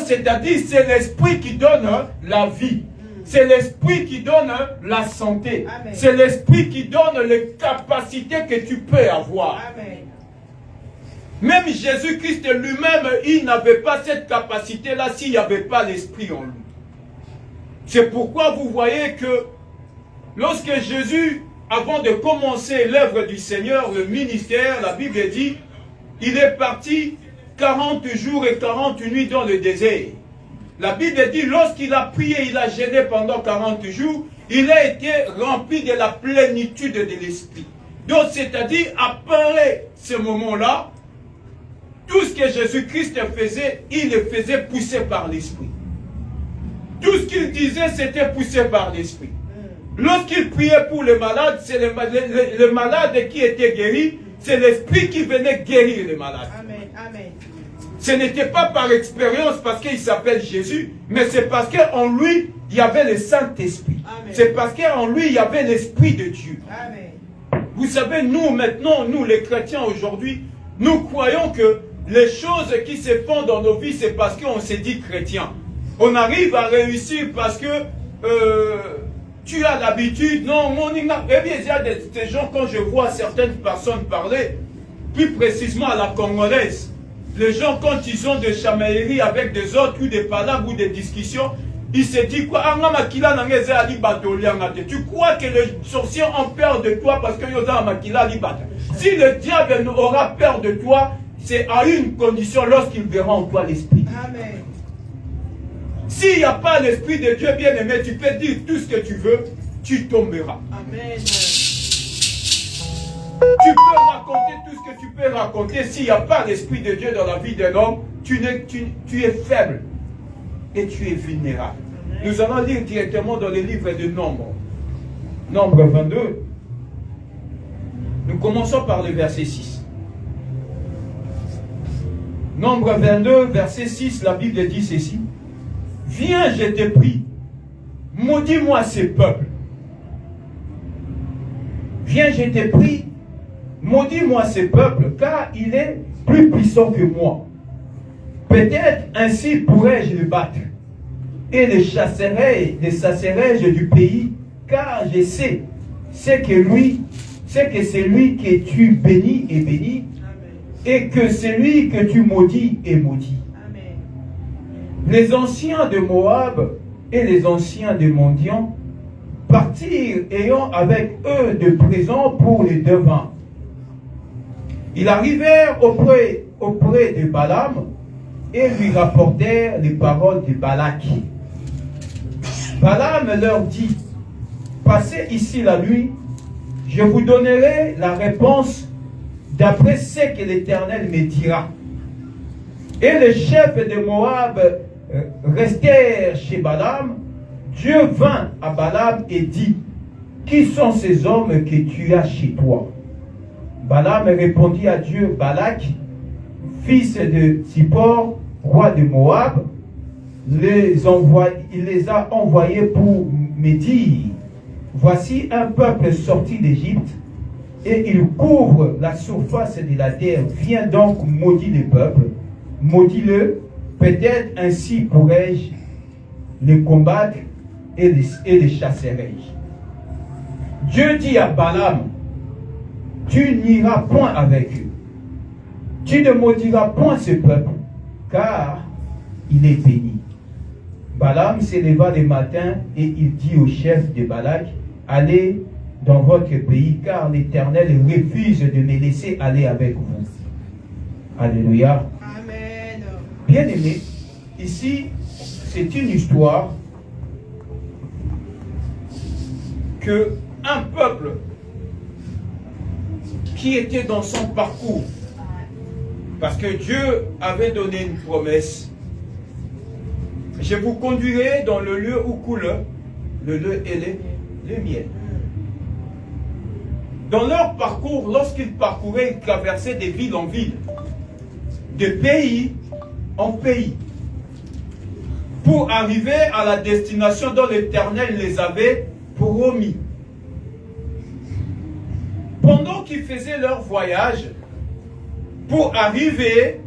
C'est-à-dire, c'est l'esprit qui donne la vie. C'est l'esprit qui donne la santé. C'est l'esprit qui donne les capacités que tu peux avoir. Amen. Même Jésus-Christ lui-même, il n'avait pas cette capacité-là s'il n'y avait pas l'esprit en lui. C'est pourquoi vous voyez que lorsque Jésus, avant de commencer l'œuvre du Seigneur, le ministère, la Bible dit, il est parti 40 jours et 40 nuits dans le désert. La Bible dit, lorsqu'il a prié, il a jeûné pendant 40 jours, il a été rempli de la plénitude de l'esprit. Donc, c'est-à-dire, après ce moment-là, tout ce que Jésus-Christ faisait, il le faisait pousser par l'esprit. Tout ce qu'il disait, c'était poussé par l'esprit. Lorsqu'il priait pour les malades, c'est le malade qui était guéri, c'est l'esprit qui venait guérir les malades. Amen. Amen. Ce n'était pas par expérience parce qu'il s'appelle Jésus, mais c'est parce qu'en lui, il y avait le Saint-Esprit. C'est parce qu'en lui, il y avait l'Esprit de Dieu. Amen. Vous savez, nous maintenant, nous les chrétiens aujourd'hui, nous croyons que les choses qui se font dans nos vies, c'est parce qu'on s'est dit chrétien. On arrive à réussir parce que tu as l'habitude. Non, eh bien, il y a des gens, quand je vois certaines personnes parler, plus précisément à la congolaise, les gens, quand ils ont des chamailleries avec des autres, ou des palabres, ou des discussions, ils se disent quoi? Tu crois que les sorciers ont peur de toi parce que si le diable aura peur de toi, c'est à une condition, lorsqu'il verra en toi l'esprit. Amen. S'il n'y a pas l'esprit de Dieu bien-aimé, tu peux dire tout ce que tu veux, tu tomberas. Amen. Tu peux raconter tout ce que tu peux raconter. S'il n'y a pas l'esprit de Dieu dans la vie d'un homme, tu es faible et tu es vulnérable. Amen. Nous allons lire directement dans les livres de Nombre. Nombre 22. Nous commençons par le verset 6. Nombre 22, verset 6, la Bible dit ceci. Viens, je te prie, maudis-moi ces peuples. Viens, je te prie, maudis-moi ces peuples, car il est plus puissant que moi. Peut-être ainsi pourrais-je le battre, et le chasserai-je du pays, car je sais, c'est que c'est lui que tu bénis et bénis, et que celui que tu maudis est maudit. Amen. Les anciens de Moab et les anciens de Mondian partirent ayant avec eux de présents pour les devins. Ils arrivèrent auprès de Balaam et lui rapportèrent les paroles de Balak. Balaam leur dit, passez ici la nuit, je vous donnerai la réponse d'après ce que l'Éternel me dira. Et les chefs de Moab restèrent chez Balaam. Dieu vint à Balaam et dit, qui sont ces hommes que tu as chez toi? Balaam répondit à Dieu, Balak, fils de Zippor, roi de Moab, il les a envoyés pour me dire, voici un peuple sorti d'Égypte, et il couvre la surface de la terre. Viens donc maudire le peuple, maudis-le, peut-être ainsi pourrais-je les combattre et les chasserai-je. Dieu dit à Balaam, tu n'iras point avec eux, tu ne maudiras point ce peuple, car il est béni. Balaam s'éleva le matin et il dit au chef de Balak, allez dans votre pays, car l'Éternel refuse de me laisser aller avec vous. Alléluia. Amen. Bien-aimé, ici, c'est une histoire que un peuple qui était dans son parcours, parce que Dieu avait donné une promesse. Je vous conduirai dans le lieu où coule le lait et le miel. Dans leur parcours, lorsqu'ils parcouraient, ils traversaient de ville en ville, de pays en pays, pour arriver à la destination dont l'Éternel les avait promis. Pendant qu'ils faisaient leur voyage, pour arriver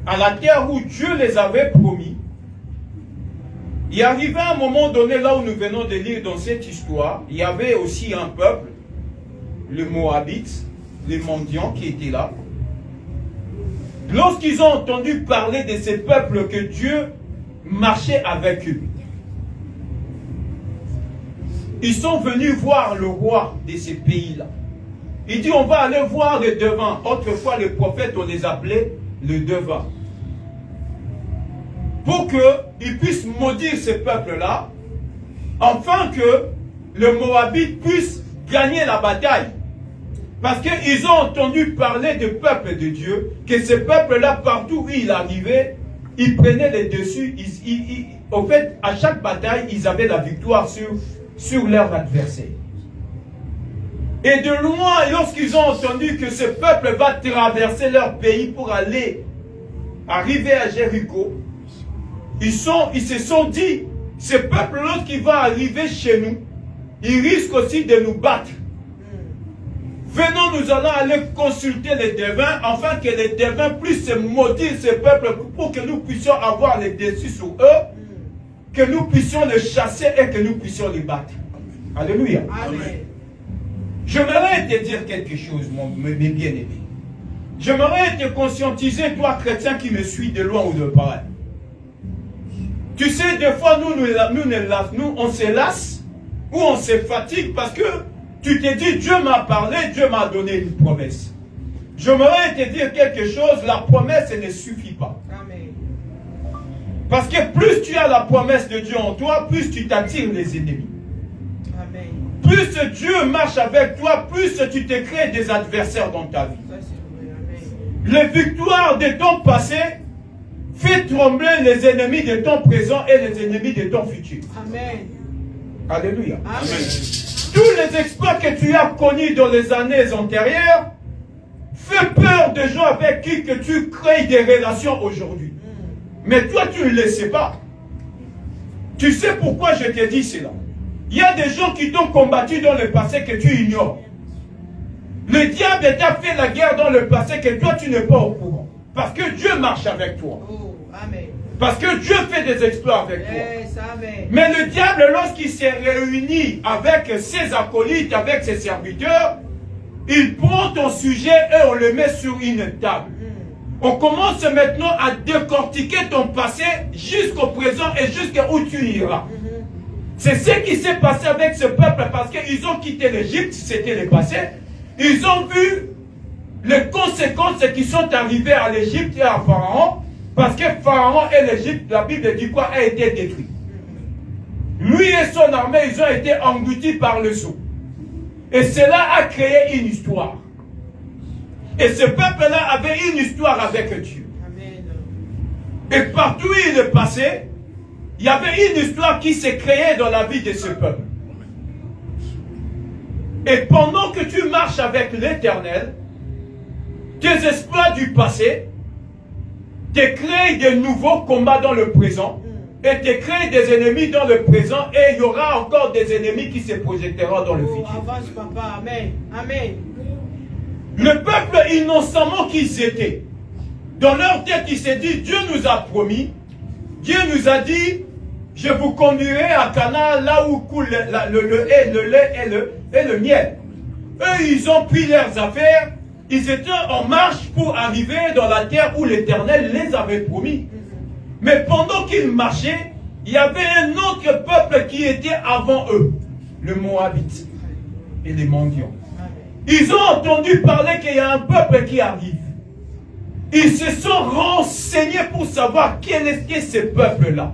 à la terre où Dieu les avait promis, il arrivait un moment donné, là où nous venons de lire dans cette histoire, il y avait aussi un peuple, les Moabites, les mendiants qui étaient là. Lorsqu'ils ont entendu parler de ces peuples que Dieu marchait avec eux, ils sont venus voir le roi de ces pays-là. Il dit, on va aller voir les devins. Autrefois, les prophètes, on les appelait les devins. Pour qu'ils puissent maudire ces peuples-là, afin que le Moabite puisse gagner la bataille. Parce qu'ils ont entendu parler du peuple de Dieu, que ce peuple-là, partout où il arrivait, ils prenaient les dessus. Au fait, à chaque bataille, ils avaient la victoire sur leur adversaire. Et de loin, lorsqu'ils ont entendu que ce peuple va traverser leur pays pour arriver à Jéricho, ils se sont dit, ce peuple, lorsqu'il va arriver chez nous, il risque aussi de nous battre. Venons, nous allons aller consulter les devins, afin que les devins puissent maudire ce peuple pour que nous puissions avoir les dessus sur eux, que nous puissions les chasser et que nous puissions les battre. Alléluia. Amen. J'aimerais te dire quelque chose, mes bien-aimés. J'aimerais te conscientiser, toi, chrétien qui me suis de loin ou de près. Tu sais, des fois, nous on se lasse ou on se fatigue parce que tu te dis, Dieu m'a parlé, Dieu m'a donné une promesse. J'aimerais te dire quelque chose, la promesse ne suffit pas. Amen. Parce que plus tu as la promesse de Dieu en toi, plus tu t'attires les ennemis. Amen. Plus Dieu marche avec toi, plus tu te crées des adversaires dans ta vie. Les victoires de ton passé fait trembler les ennemis de ton présent et les ennemis de ton futur. Amen. Alléluia. Amen. Tous les exploits que tu as connus dans les années antérieures font peur des gens avec qui que tu crées des relations aujourd'hui. Mais toi, tu ne le sais pas. Tu sais pourquoi je te dis cela? Il y a des gens qui t'ont combattu dans le passé que tu ignores. Le diable t'a fait la guerre dans le passé que toi, tu n'es pas au courant. Parce que Dieu marche avec toi. Oh, amen. Parce que Dieu fait des exploits avec toi. Amen. Mais le diable, lorsqu'il s'est réuni avec ses acolytes, avec ses serviteurs, il prend ton sujet et on le met sur une table. On commence maintenant à décortiquer ton passé jusqu'au présent et jusqu'à où tu iras. C'est ce qui s'est passé avec ce peuple parce qu'ils ont quitté l'Égypte, c'était le passé. Ils ont vu les conséquences qui sont arrivées à l'Égypte et à Pharaon, parce que Pharaon et l'Égypte, la Bible dit quoi, a été détruit. Lui et son armée, ils ont été engloutis par le sceau. Et cela a créé une histoire. Et ce peuple-là avait une histoire avec Dieu. Amen. Et partout où il est passé, il y avait une histoire qui s'est créée dans la vie de ce peuple. Et pendant que tu marches avec l'Éternel, tes exploits du passé te créent de nouveaux combats dans le présent et te créent des ennemis dans le présent et il y aura encore des ennemis qui se projetteront dans le futur. Avance, papa. Amen. Amen. Le peuple innocemment qu'ils étaient, dans leur tête, ils se disent, Dieu nous a promis, Dieu nous a dit, je vous conduirai à Canaan, là où coule le lait et le miel. Eux, ils ont pris leurs affaires, ils étaient en marche pour arriver dans la terre où l'Éternel les avait promis. Mais pendant qu'ils marchaient, il y avait un autre peuple qui était avant eux, le Moabite et les mendiants. Ils ont entendu parler qu'il y a un peuple qui arrive. Ils se sont renseignés pour savoir quel était ce peuple-là.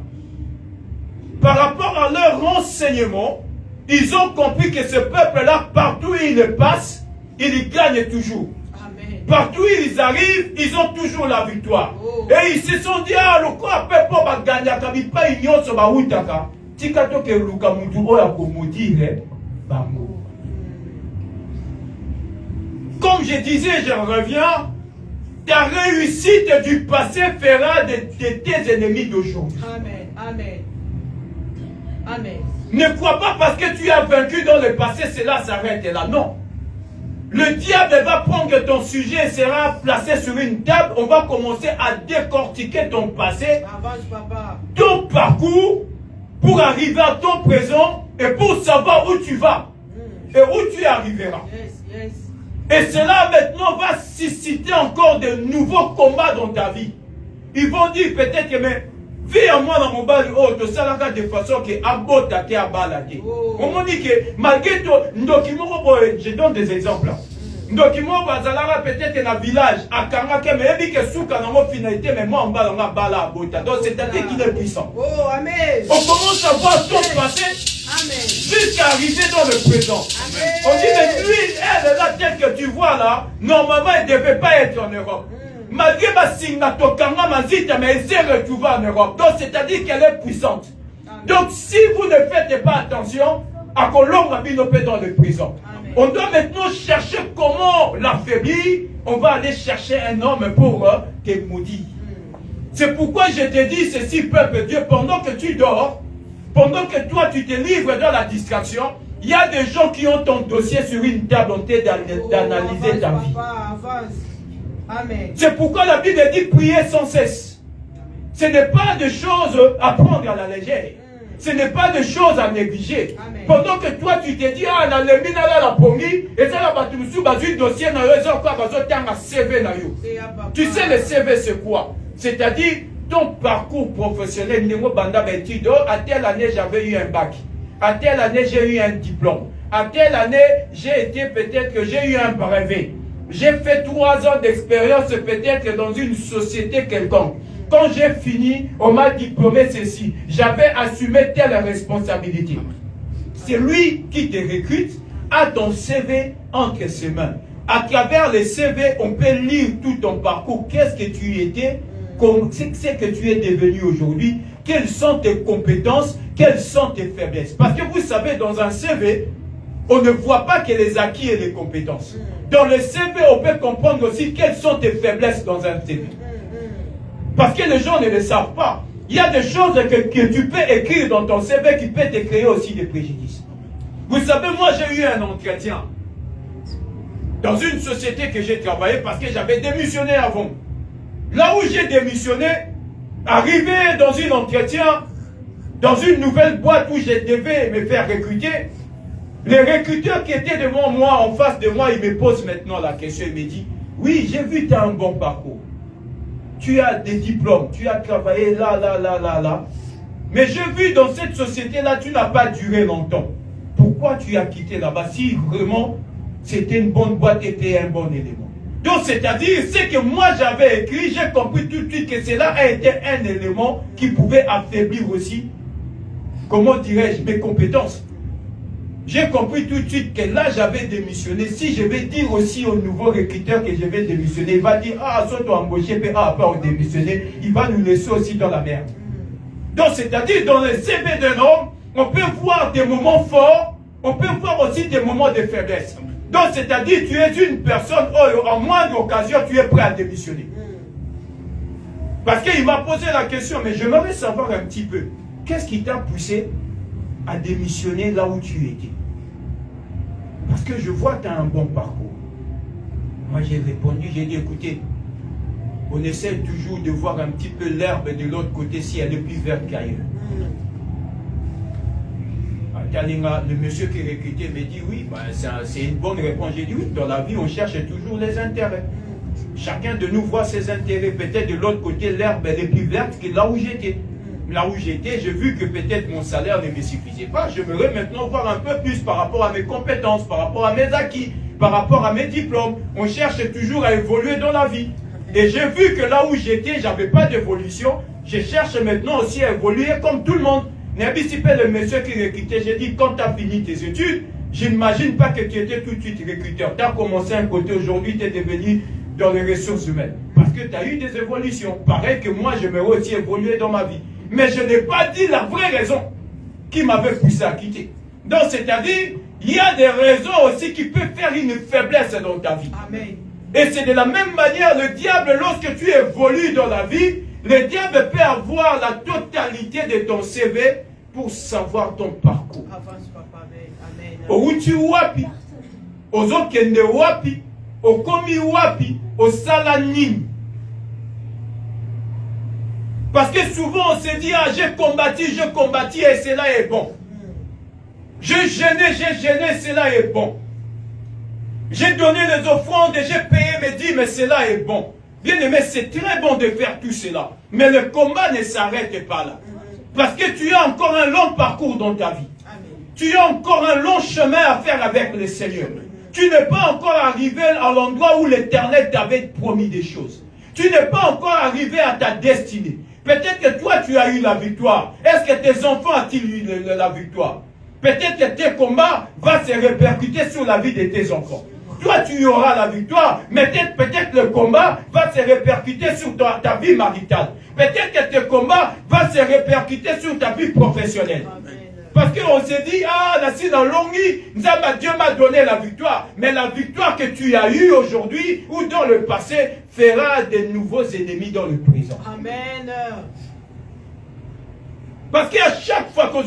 Par rapport à leur renseignement, ils ont compris que ce peuple-là, partout où ils passent, ils gagnent toujours. Amen. Partout où ils arrivent, ils ont toujours la victoire. Oh. Et ils se sont dit, ah, le quoi peut pas gagner, quand il pas ignoré sur ma route, tikato que luka mutu oya komodire, bango. Comme je disais, je reviens, ta réussite du passé fera de tes ennemis d'aujourd'hui. Amen. Amen. Amen. Ne crois pas parce que tu as vaincu dans le passé, cela s'arrête là. Non. Le diable va prendre ton sujet et sera placé sur une table. On va commencer à décortiquer ton passé, ton parcours, pour arriver à ton présent et pour savoir où tu vas et où tu arriveras. Et cela maintenant va susciter encore de nouveaux combats dans ta vie. Ils vont dire peut-être que mais vie à moi dans mon bal, oh, de ça de façon que abota te abalade. On m'a dit que malgré tout, je donne des exemples. Ndokimo bazalara peut-être dans village à Kangake mais il que souka dans mon finalité mais moi en bas on a bala abota. Donc c'est-à-dire qu'il est puissant. Oh amen. On commence à voir ton passé. Amen. Jusqu'à arriver dans le présent. Amen. On dit mais lui, elle là telle que tu vois là, normalement elle ne devait pas être en Europe. Malgré ma signature, mais elle s'est retrouvée en Europe. Donc c'est-à-dire qu'elle est puissante. Amen. Donc si vous ne faites pas attention, à Colombe a mis nos pieds dans le présent. On doit maintenant chercher comment l'affaiblir. On va aller chercher un homme pour te maudire. C'est pourquoi je te dis ceci, peuple de Dieu, pendant que tu dors, pendant que toi tu te livres dans la distraction, il y a des gens qui ont ton dossier sur une table en train d'analyser ta vie. C'est pourquoi la Bible dit prier sans cesse. Ce n'est pas des choses à prendre à la légère. Ce n'est pas des choses à négliger. Amen. Pendant que toi tu te dis, ah, na le mina la pongi, et ça la batumusu bazu dossier na yo, et ça quoi bazo tanga CV na yo. Tu sais le CV c'est quoi? C'est-à-dire ton parcours professionnel, niveau banda betido, à telle année j'avais eu un bac, à telle année j'ai eu un diplôme, à telle année j'ai été peut-être que j'ai eu un brevet, j'ai fait 3 ans d'expérience peut-être dans une société quelconque. Quand j'ai fini, on m'a diplômé ceci. J'avais assumé telle responsabilité. C'est lui qui te recrute, a ton CV entre ses mains. À travers le CV, on peut lire tout ton parcours. Qu'est-ce que tu étais, c'est que tu es devenu aujourd'hui, quelles sont tes compétences, quelles sont tes faiblesses. Parce que vous savez, dans un CV, on ne voit pas que les acquis et les compétences. Dans le CV, on peut comprendre aussi quelles sont tes faiblesses dans un CV. Parce que les gens ne le savent pas. Il y a des choses que tu peux écrire dans ton CV qui peuvent te créer aussi des préjudices. Vous savez, moi j'ai eu un entretien dans une société que j'ai travaillé parce que j'avais démissionné avant. Là où j'ai démissionné, arrivé dans un entretien, dans une nouvelle boîte où je devais me faire recruter, les recruteurs qui étaient devant moi, en face de moi, ils me posent maintenant la question, ils me disent, oui, j'ai vu que tu as un bon parcours. Tu as des diplômes, tu as travaillé là. Mais j'ai vu dans cette société-là, tu n'as pas duré longtemps. Pourquoi tu as quitté là-bas si vraiment c'était une bonne boîte et était un bon élément? Donc c'est-à-dire, ce que moi j'avais écrit, j'ai compris tout de suite que cela a été un élément qui pouvait affaiblir aussi, comment dirais-je, mes compétences. J'ai compris tout de suite que là, j'avais démissionné. Si je vais dire aussi au nouveau recruteur que je vais démissionner, il va dire, ah, soit tu embauché, mais ah, pas démissionner, il va nous laisser aussi dans la merde. Donc, c'est-à-dire, dans le CV d'un homme, on peut voir des moments forts, on peut voir aussi des moments de faiblesse. Donc, c'est-à-dire, tu es une personne, oh, en moindre occasion, tu es prêt à démissionner. Parce qu'il m'a posé la question, mais j'aimerais savoir un petit peu, qu'est-ce qui t'a poussé à démissionner là où tu étais? Parce que je vois que tu as un bon parcours. Moi j'ai répondu, j'ai dit écoutez, on essaie toujours de voir un petit peu l'herbe de l'autre côté si elle est plus verte qu'ailleurs. Le monsieur qui recrutait me dit oui, bah, c'est une bonne réponse. J'ai dit oui, dans la vie on cherche toujours les intérêts. Chacun de nous voit ses intérêts. Peut-être de l'autre côté l'herbe elle est plus verte que là où j'étais. Là où j'étais, j'ai vu que peut-être mon salaire ne me suffisait pas. J'aimerais maintenant voir un peu plus par rapport à mes compétences, par rapport à mes acquis, par rapport à mes diplômes. On cherche toujours à évoluer dans la vie. Et j'ai vu que là où j'étais, j'avais pas d'évolution. Je cherche maintenant aussi à évoluer comme tout le monde. Le monsieur qui recrutait, j'ai dit, quand tu as fini tes études, je n'imagine pas que tu étais tout de suite recruteur. Tu as commencé un côté, aujourd'hui, tu es devenu dans les ressources humaines. Parce que tu as eu des évolutions. Pareil que moi, j'aimerais aussi évoluer dans ma vie. Mais je n'ai pas dit la vraie raison qui m'avait poussé à quitter. Donc, c'est-à-dire, il y a des raisons aussi qui peuvent faire une faiblesse dans ta vie. Amen. Et c'est de la même manière, le diable, lorsque tu évolues dans la vie, le diable peut avoir la totalité de ton CV pour savoir ton parcours. Avance, papa. Amen. Où tu wapi, Ozo kende wapi, okomi wapi, osala nini. Parce que souvent on se dit, ah j'ai combattu et cela est bon. J'ai gêné, cela est bon. J'ai donné les offrandes et j'ai payé mes dîmes, mais cela est bon. Bien aimé, c'est très bon de faire tout cela. Mais le combat ne s'arrête pas là. Parce que tu as encore un long parcours dans ta vie. Tu as encore un long chemin à faire avec le Seigneur. Tu n'es pas encore arrivé à l'endroit où l'Éternel t'avait promis des choses. Tu n'es pas encore arrivé à ta destinée. Peut-être que toi, tu as eu la victoire. Est-ce que tes enfants ont-ils eu la victoire? Peut-être que tes combats vont se répercuter sur la vie de tes enfants. Toi, tu auras la victoire, mais peut-être le combat va se répercuter sur ta vie maritale. Peut-être que tes combats vont se répercuter sur ta vie professionnelle. Parce qu'on s'est dit, ah, Nassi dans Longi, Dieu m'a donné la victoire. Mais la victoire que tu as eue aujourd'hui ou dans le passé fera de nouveaux ennemis dans le présent. Amen. Parce qu'à chaque fois que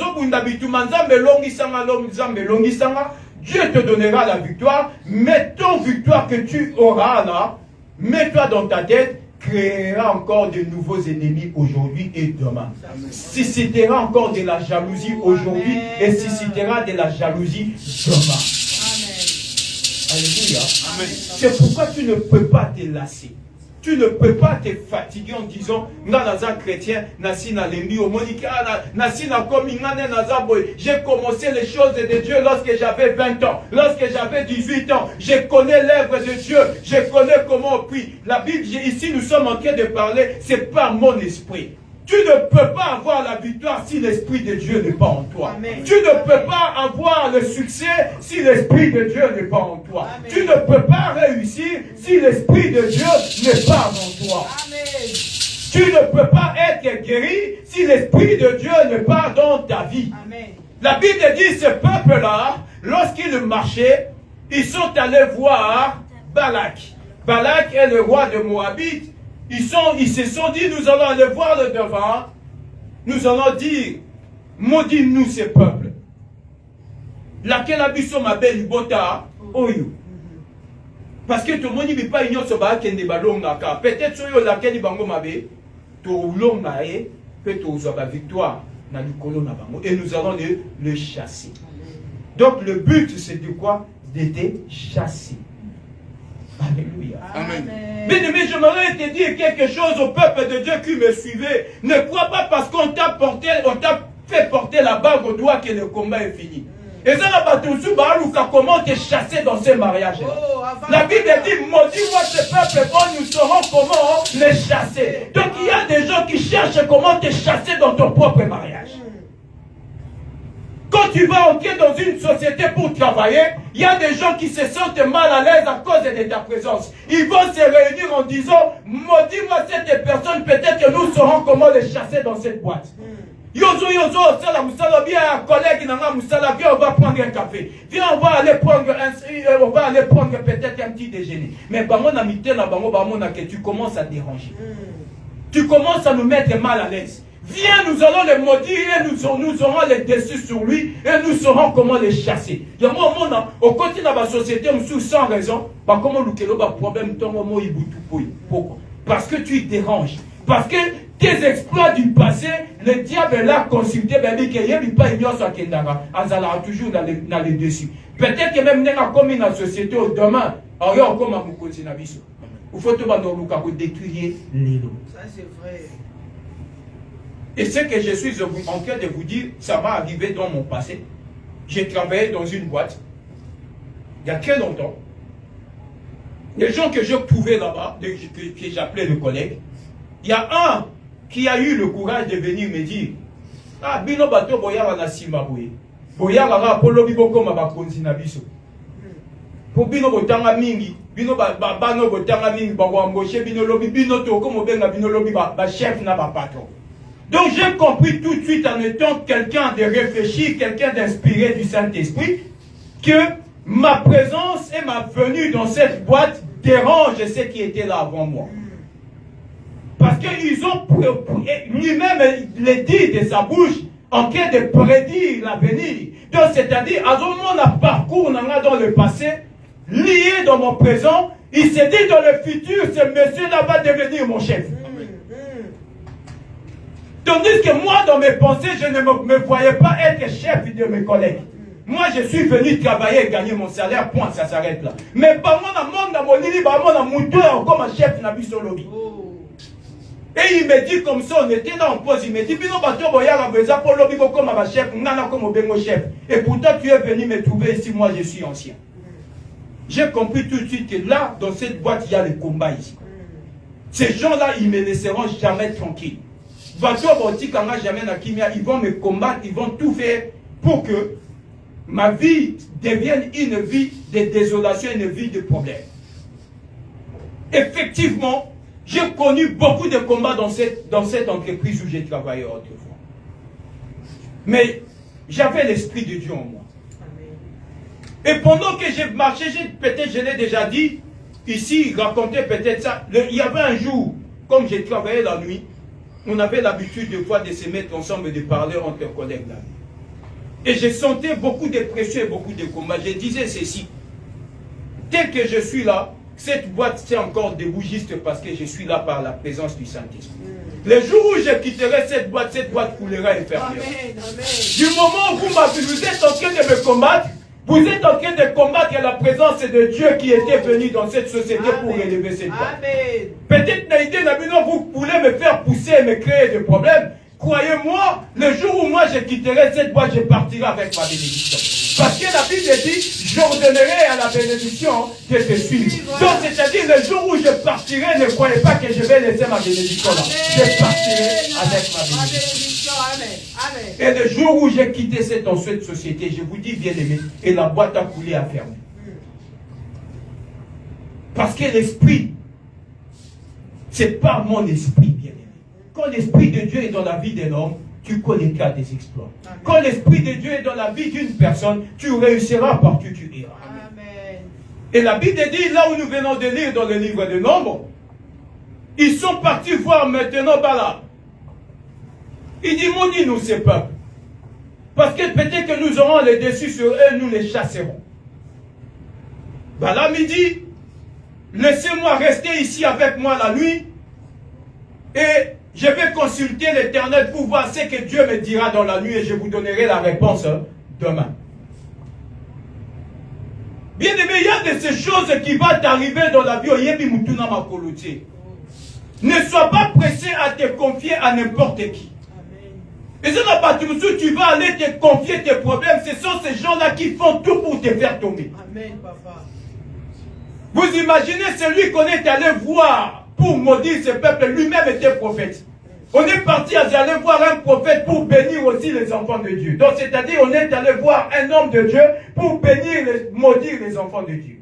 Dieu te donnera la victoire, mais ton victoire que tu auras là, mets-toi dans ta tête, créera encore de nouveaux ennemis aujourd'hui et demain. Suscitera encore de la jalousie aujourd'hui et suscitera de la jalousie demain. Amen. Alléluia. Amen. C'est pourquoi tu ne peux pas te lasser. Tu ne peux pas te fatiguer en disant, un chrétien, j'ai commencé les choses de Dieu lorsque j'avais 20 ans, lorsque j'avais 18 ans. Je connais l'œuvre de Dieu, je connais comment on prie. La Bible, ici nous sommes en train de parler, c'est par mon esprit. Tu ne peux pas avoir la victoire si l'Esprit de Dieu n'est pas en toi. Amen. Tu ne peux pas avoir le succès si l'Esprit de Dieu n'est pas en toi. Amen. Tu ne peux pas réussir si l'Esprit de Dieu n'est pas en toi. Amen. Tu ne peux pas être guéri si l'Esprit de Dieu n'est pas dans ta vie. Amen. La Bible dit, ce peuple-là, lorsqu'ils marchaient, ils sont allés voir Balak. Balak est le roi de Moabit. Ils se sont dit, nous allons aller voir le devant. Nous allons dire, maudis-nous ces peuples. Laquelle abisso ma belle bota, oyo. Parce que tout le monde ne peut pas ignorer ce bac qui est balonga. Peut-être que laquelle il bango mabe, tout longa et peut-être la victoire na likolo na bango et nous allons le chasser. Donc le but c'est de quoi? D'être chassé. Alléluia. Amen. Bien-aimé, j'aimerais te dire quelque chose au peuple de Dieu qui me suivait. Ne crois pas parce qu'on t'a fait porter la bague au doigt que le combat est fini. Et ça, comment te chasser dans ces mariages. La Bible dit, maudis-moi ce peuple, nous saurons comment les chasser. Donc il y a des gens qui cherchent comment te chasser dans ton propre mariage. Quand tu vas entrer dans une société pour travailler, il y a des gens qui se sentent mal à l'aise à cause de ta présence. Ils vont se réunir en disant, maudis-moi cette personne, peut-être que nous saurons comment les chasser dans cette boîte. Yozo, sala musala, bien un collègue nanga musala, viens, on va prendre un café. Viens, on va aller prendre peut-être un petit déjeuner. Mais bango na mité na bango na que tu commences à déranger. Tu commences à nous mettre mal à l'aise. Viens, nous allons les maudire et nous aurons les dessus sur lui et nous saurons comment les chasser. Il y a un moment, au côté de la société, sans raison, comment nous avons problème. Pourquoi? Parce que tu déranges. Parce que tes exploits du passé, le diable l'a consulté, qu'il n'y a pas une chose qui est toujours dans les dessus. Peut-être que même comme dans la société, demain, il y a comme un moukosi na biso. Il faut détruire les lots. Ça, c'est vrai. Et ce que je suis en train de vous dire, ça m'est arrivé dans mon passé. J'ai travaillé dans une boîte, il y a très longtemps. Les gens que je trouvais là-bas, que j'appelais le collègue, il y a un qui a eu le courage de venir me dire, ah, bino bato boyara na Zimbabwe. Boyara na polo biboko mabakonzi na biso. Pour bino botanga mingi, bino bano botanga mingi, bawamboshe bino lobi, bino to comme benga bino lobi ba chef na ba patron. Donc j'ai compris tout de suite en étant quelqu'un de réfléchi, quelqu'un d'inspiré du Saint-Esprit, que ma présence et ma venue dans cette boîte dérangent ceux qui étaient là avant moi. Parce qu'ils ont lui-même le dit de sa bouche en train de prédire l'avenir. Donc c'est-à-dire, à un moment, on a parcours dans le passé, lié dans mon présent, il s'est dit dans le futur, ce monsieur-là va devenir mon chef. Tandis que moi, dans mes pensées, je ne me voyais pas être chef de mes collègues. Moi, je suis venu travailler et gagner mon salaire, point, ça s'arrête là. Mais par moi, dans mon lit, comme un chef n'a vu sur lobby. Et il me dit comme ça, on était là en pause, il me dit, Bino Bato Boya, pour lobby comme un chef, comme chef. Et pourtant, tu es venu me trouver ici, moi, je suis ancien. J'ai compris tout de suite que là, dans cette boîte, il y a les combats ici. Ces gens-là, ils ne me laisseront jamais tranquille. Ils vont me combattre, ils vont tout faire pour que ma vie devienne une vie de désolation, une vie de problème. Effectivement, j'ai connu beaucoup de combats dans cette entreprise où j'ai travaillé autrefois. Mais j'avais l'Esprit de Dieu en moi. Et pendant que j'ai marché, peut-être je l'ai déjà dit, ici, raconter peut-être ça. Il y avait un jour, comme j'ai travaillé la nuit, on avait l'habitude de fois de se mettre ensemble, de parler entre collègues là. Et je sentais beaucoup de pression et beaucoup de combats. Je disais ceci. Tel que je suis là, cette boîte c'est encore debout juste parce que je suis là par la présence du Saint-Esprit. Le jour où je quitterai cette boîte coulera inférieure. Du moment où vous êtes en train de me combattre, vous êtes en train de combattre la présence de Dieu qui était venu dans cette société pour élever cette boîte. Peut-être vous voulez me faire pousser et me créer des problèmes. Croyez-moi, le jour où moi je quitterai cette boîte, je partirai avec ma bénédiction. Parce que la Bible dit, j'ordonnerai à la bénédiction que te suive. Donc c'est-à-dire, le jour où je partirai, ne croyez pas que je vais laisser ma bénédiction là. Je partirai avec ma bénédiction. Et le jour où j'ai quitté cette société, je vous dis bien aimé, et la boîte a coulé à fermer. Parce que l'esprit, c'est pas mon esprit bien aimé. Quand l'Esprit de Dieu est dans la vie d'un homme, tu connaîtras des exploits. Amen. Quand l'Esprit de Dieu est dans la vie d'une personne, tu réussiras partout où tu iras. Amen. Et la Bible dit, là où nous venons de lire dans le livre de Nombres, ils sont partis voir maintenant Balaam. Il dit, maudis-nous ces peuples. Parce que peut-être que nous aurons les dessus sur eux, nous les chasserons. Balaam il dit, laissez-moi rester ici avec moi la nuit, et je vais consulter l'Éternel pour voir ce que Dieu me dira dans la nuit et je vous donnerai la réponse demain. Bien aimé, il y a de ces choses qui vont t'arriver dans la vie. Ne sois pas pressé à te confier à n'importe qui. Et c'est là où tu vas aller te confier tes problèmes. Ce sont ces gens-là qui font tout pour te faire tomber. Amen, papa. Vous imaginez celui qu'on est allé voir pour maudire ce peuple, lui-même était prophète. On est parti à aller voir un prophète pour bénir aussi les enfants de Dieu. Donc c'est-à-dire on est allé voir un homme de Dieu pour bénir, maudire les enfants de Dieu.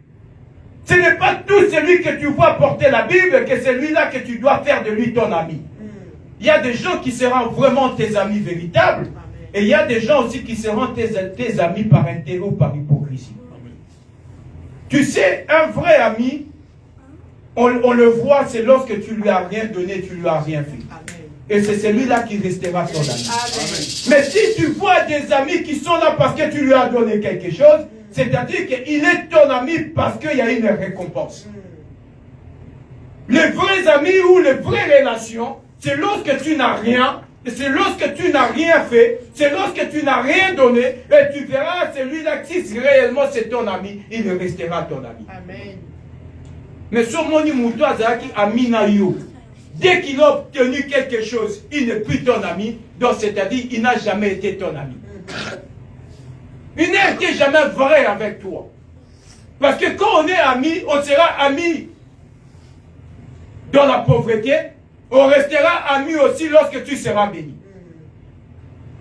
Ce n'est pas tout celui que tu vois porter la Bible que celui-là que tu dois faire de lui ton ami. Il y a des gens qui seront vraiment tes amis véritables. Et il y a des gens aussi qui seront tes amis par intérêt ou par hypocrisie. Tu sais, un vrai ami, on le voit, c'est lorsque tu lui as rien donné, tu lui as rien fait. Et c'est celui-là qui restera ton ami. Amen. Mais si tu vois des amis qui sont là parce que tu lui as donné quelque chose, c'est-à-dire qu'il est ton ami parce qu'il y a une récompense. Les vrais amis ou les vraies relations, c'est lorsque tu n'as rien, c'est lorsque tu n'as rien fait, c'est lorsque tu n'as rien donné, et tu verras celui-là, si réellement c'est ton ami, il restera ton ami. Amen. Mais sur mon imouto azaki aminayo. Dès qu'il a obtenu quelque chose, il n'est plus ton ami. Donc, c'est-à-dire, il n'a jamais été ton ami. Il n'a été jamais vrai avec toi. Parce que quand on est amis, on sera amis dans la pauvreté. On restera amis aussi lorsque tu seras béni.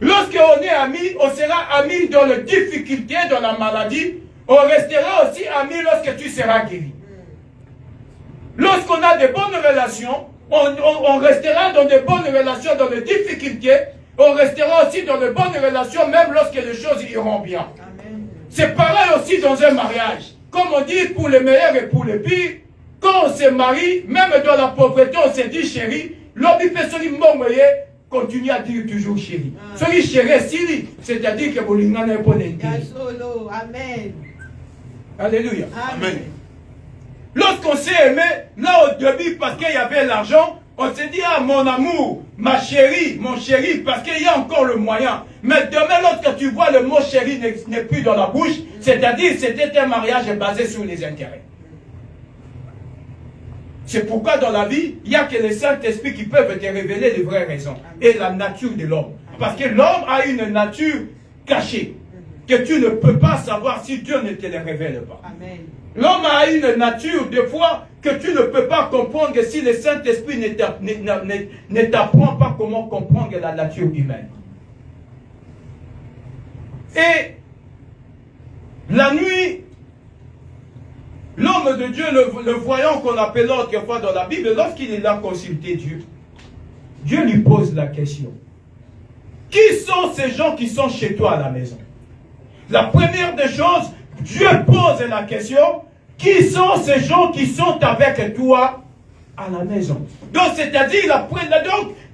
Lorsqu'on est amis, on sera amis dans les difficultés, dans la maladie. On restera aussi amis lorsque tu seras guéri. Lorsqu'on a de bonnes relations, on restera dans de bonnes relations, dans les difficultés. On restera aussi dans de bonnes relations, même lorsque les choses iront bien. C'est pareil aussi dans un mariage. Comme on dit, pour les meilleurs et pour les pires, quand on se marie, même dans la pauvreté, on se dit chérie. L'homme fait son immobilier, continue à dire toujours chérie. Celui chérie, c'est-à-dire que vous l'ingane pour l'aider. Amen. Alléluia. Amen. Lorsqu'on s'est aimé, là au début, parce qu'il y avait l'argent, on s'est dit, ah mon amour, ma chérie, mon chéri, parce qu'il y a encore le moyen. Mais demain, lorsque tu vois le mot chéri n'est plus dans la bouche, c'est-à-dire c'était un mariage basé sur les intérêts. C'est pourquoi dans la vie, il n'y a que les Saint-Esprit qui peuvent te révéler les vraies raisons et la nature de l'homme. Parce que l'homme a une nature cachée que tu ne peux pas savoir si Dieu ne te le révèle pas. L'homme a une nature, des fois, que tu ne peux pas comprendre si le Saint-Esprit ne t'apprend pas comment comprendre la nature humaine. Et la nuit, l'homme de Dieu, le voyant qu'on appelle autrefois dans la Bible, lorsqu'il a consulté Dieu, Dieu lui pose la question. Qui sont ces gens qui sont chez toi à la maison? La première des choses, Dieu pose la question, qui sont ces gens qui sont avec toi à la maison? Donc, c'est-à-dire,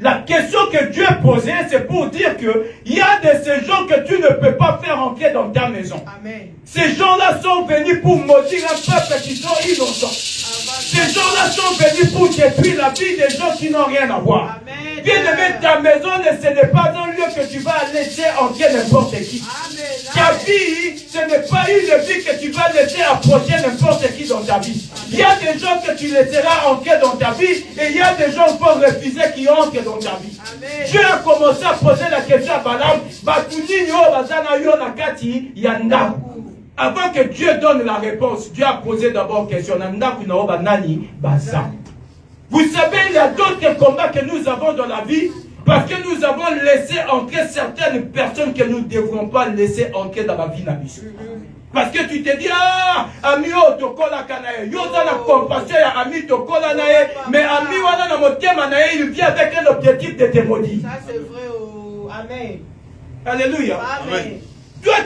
la question que Dieu posait, c'est pour dire qu'il y a de ces gens que tu ne peux pas faire entrer dans ta maison. Amen. Ces gens-là sont venus pour maudire un peuple qui sont innocents. Ces gens-là sont venus pour détruire la vie des gens qui n'ont rien à voir. Bien-aimé, ta maison, ce n'est pas un lieu que tu vas laisser entrer n'importe qui. Amen. Ta vie, ce n'est pas une vie que tu vas laisser approcher n'importe qui dans ta vie. Il y a des gens que tu laisseras entrer dans ta vie et il y a des gens qui vont refuser qui entrent dans ta vie. Amen. Dieu a commencé à poser la question à Balaam. Avant que Dieu donne la réponse, Dieu a posé d'abord la question. Vous savez, il y a d'autres combats que nous avons dans la vie parce que nous avons laissé entrer certaines personnes que nous ne devrons pas laisser entrer dans la vie d'habitude. Parce que tu te dis, ah, ami tokola kanae, yoza na compassion ya ami tokola nae, mais ami wana na motema nae, il vient avec un objectif de te maudire. Ça c'est vrai, oh. Amen. Alléluia. Amen. Toi,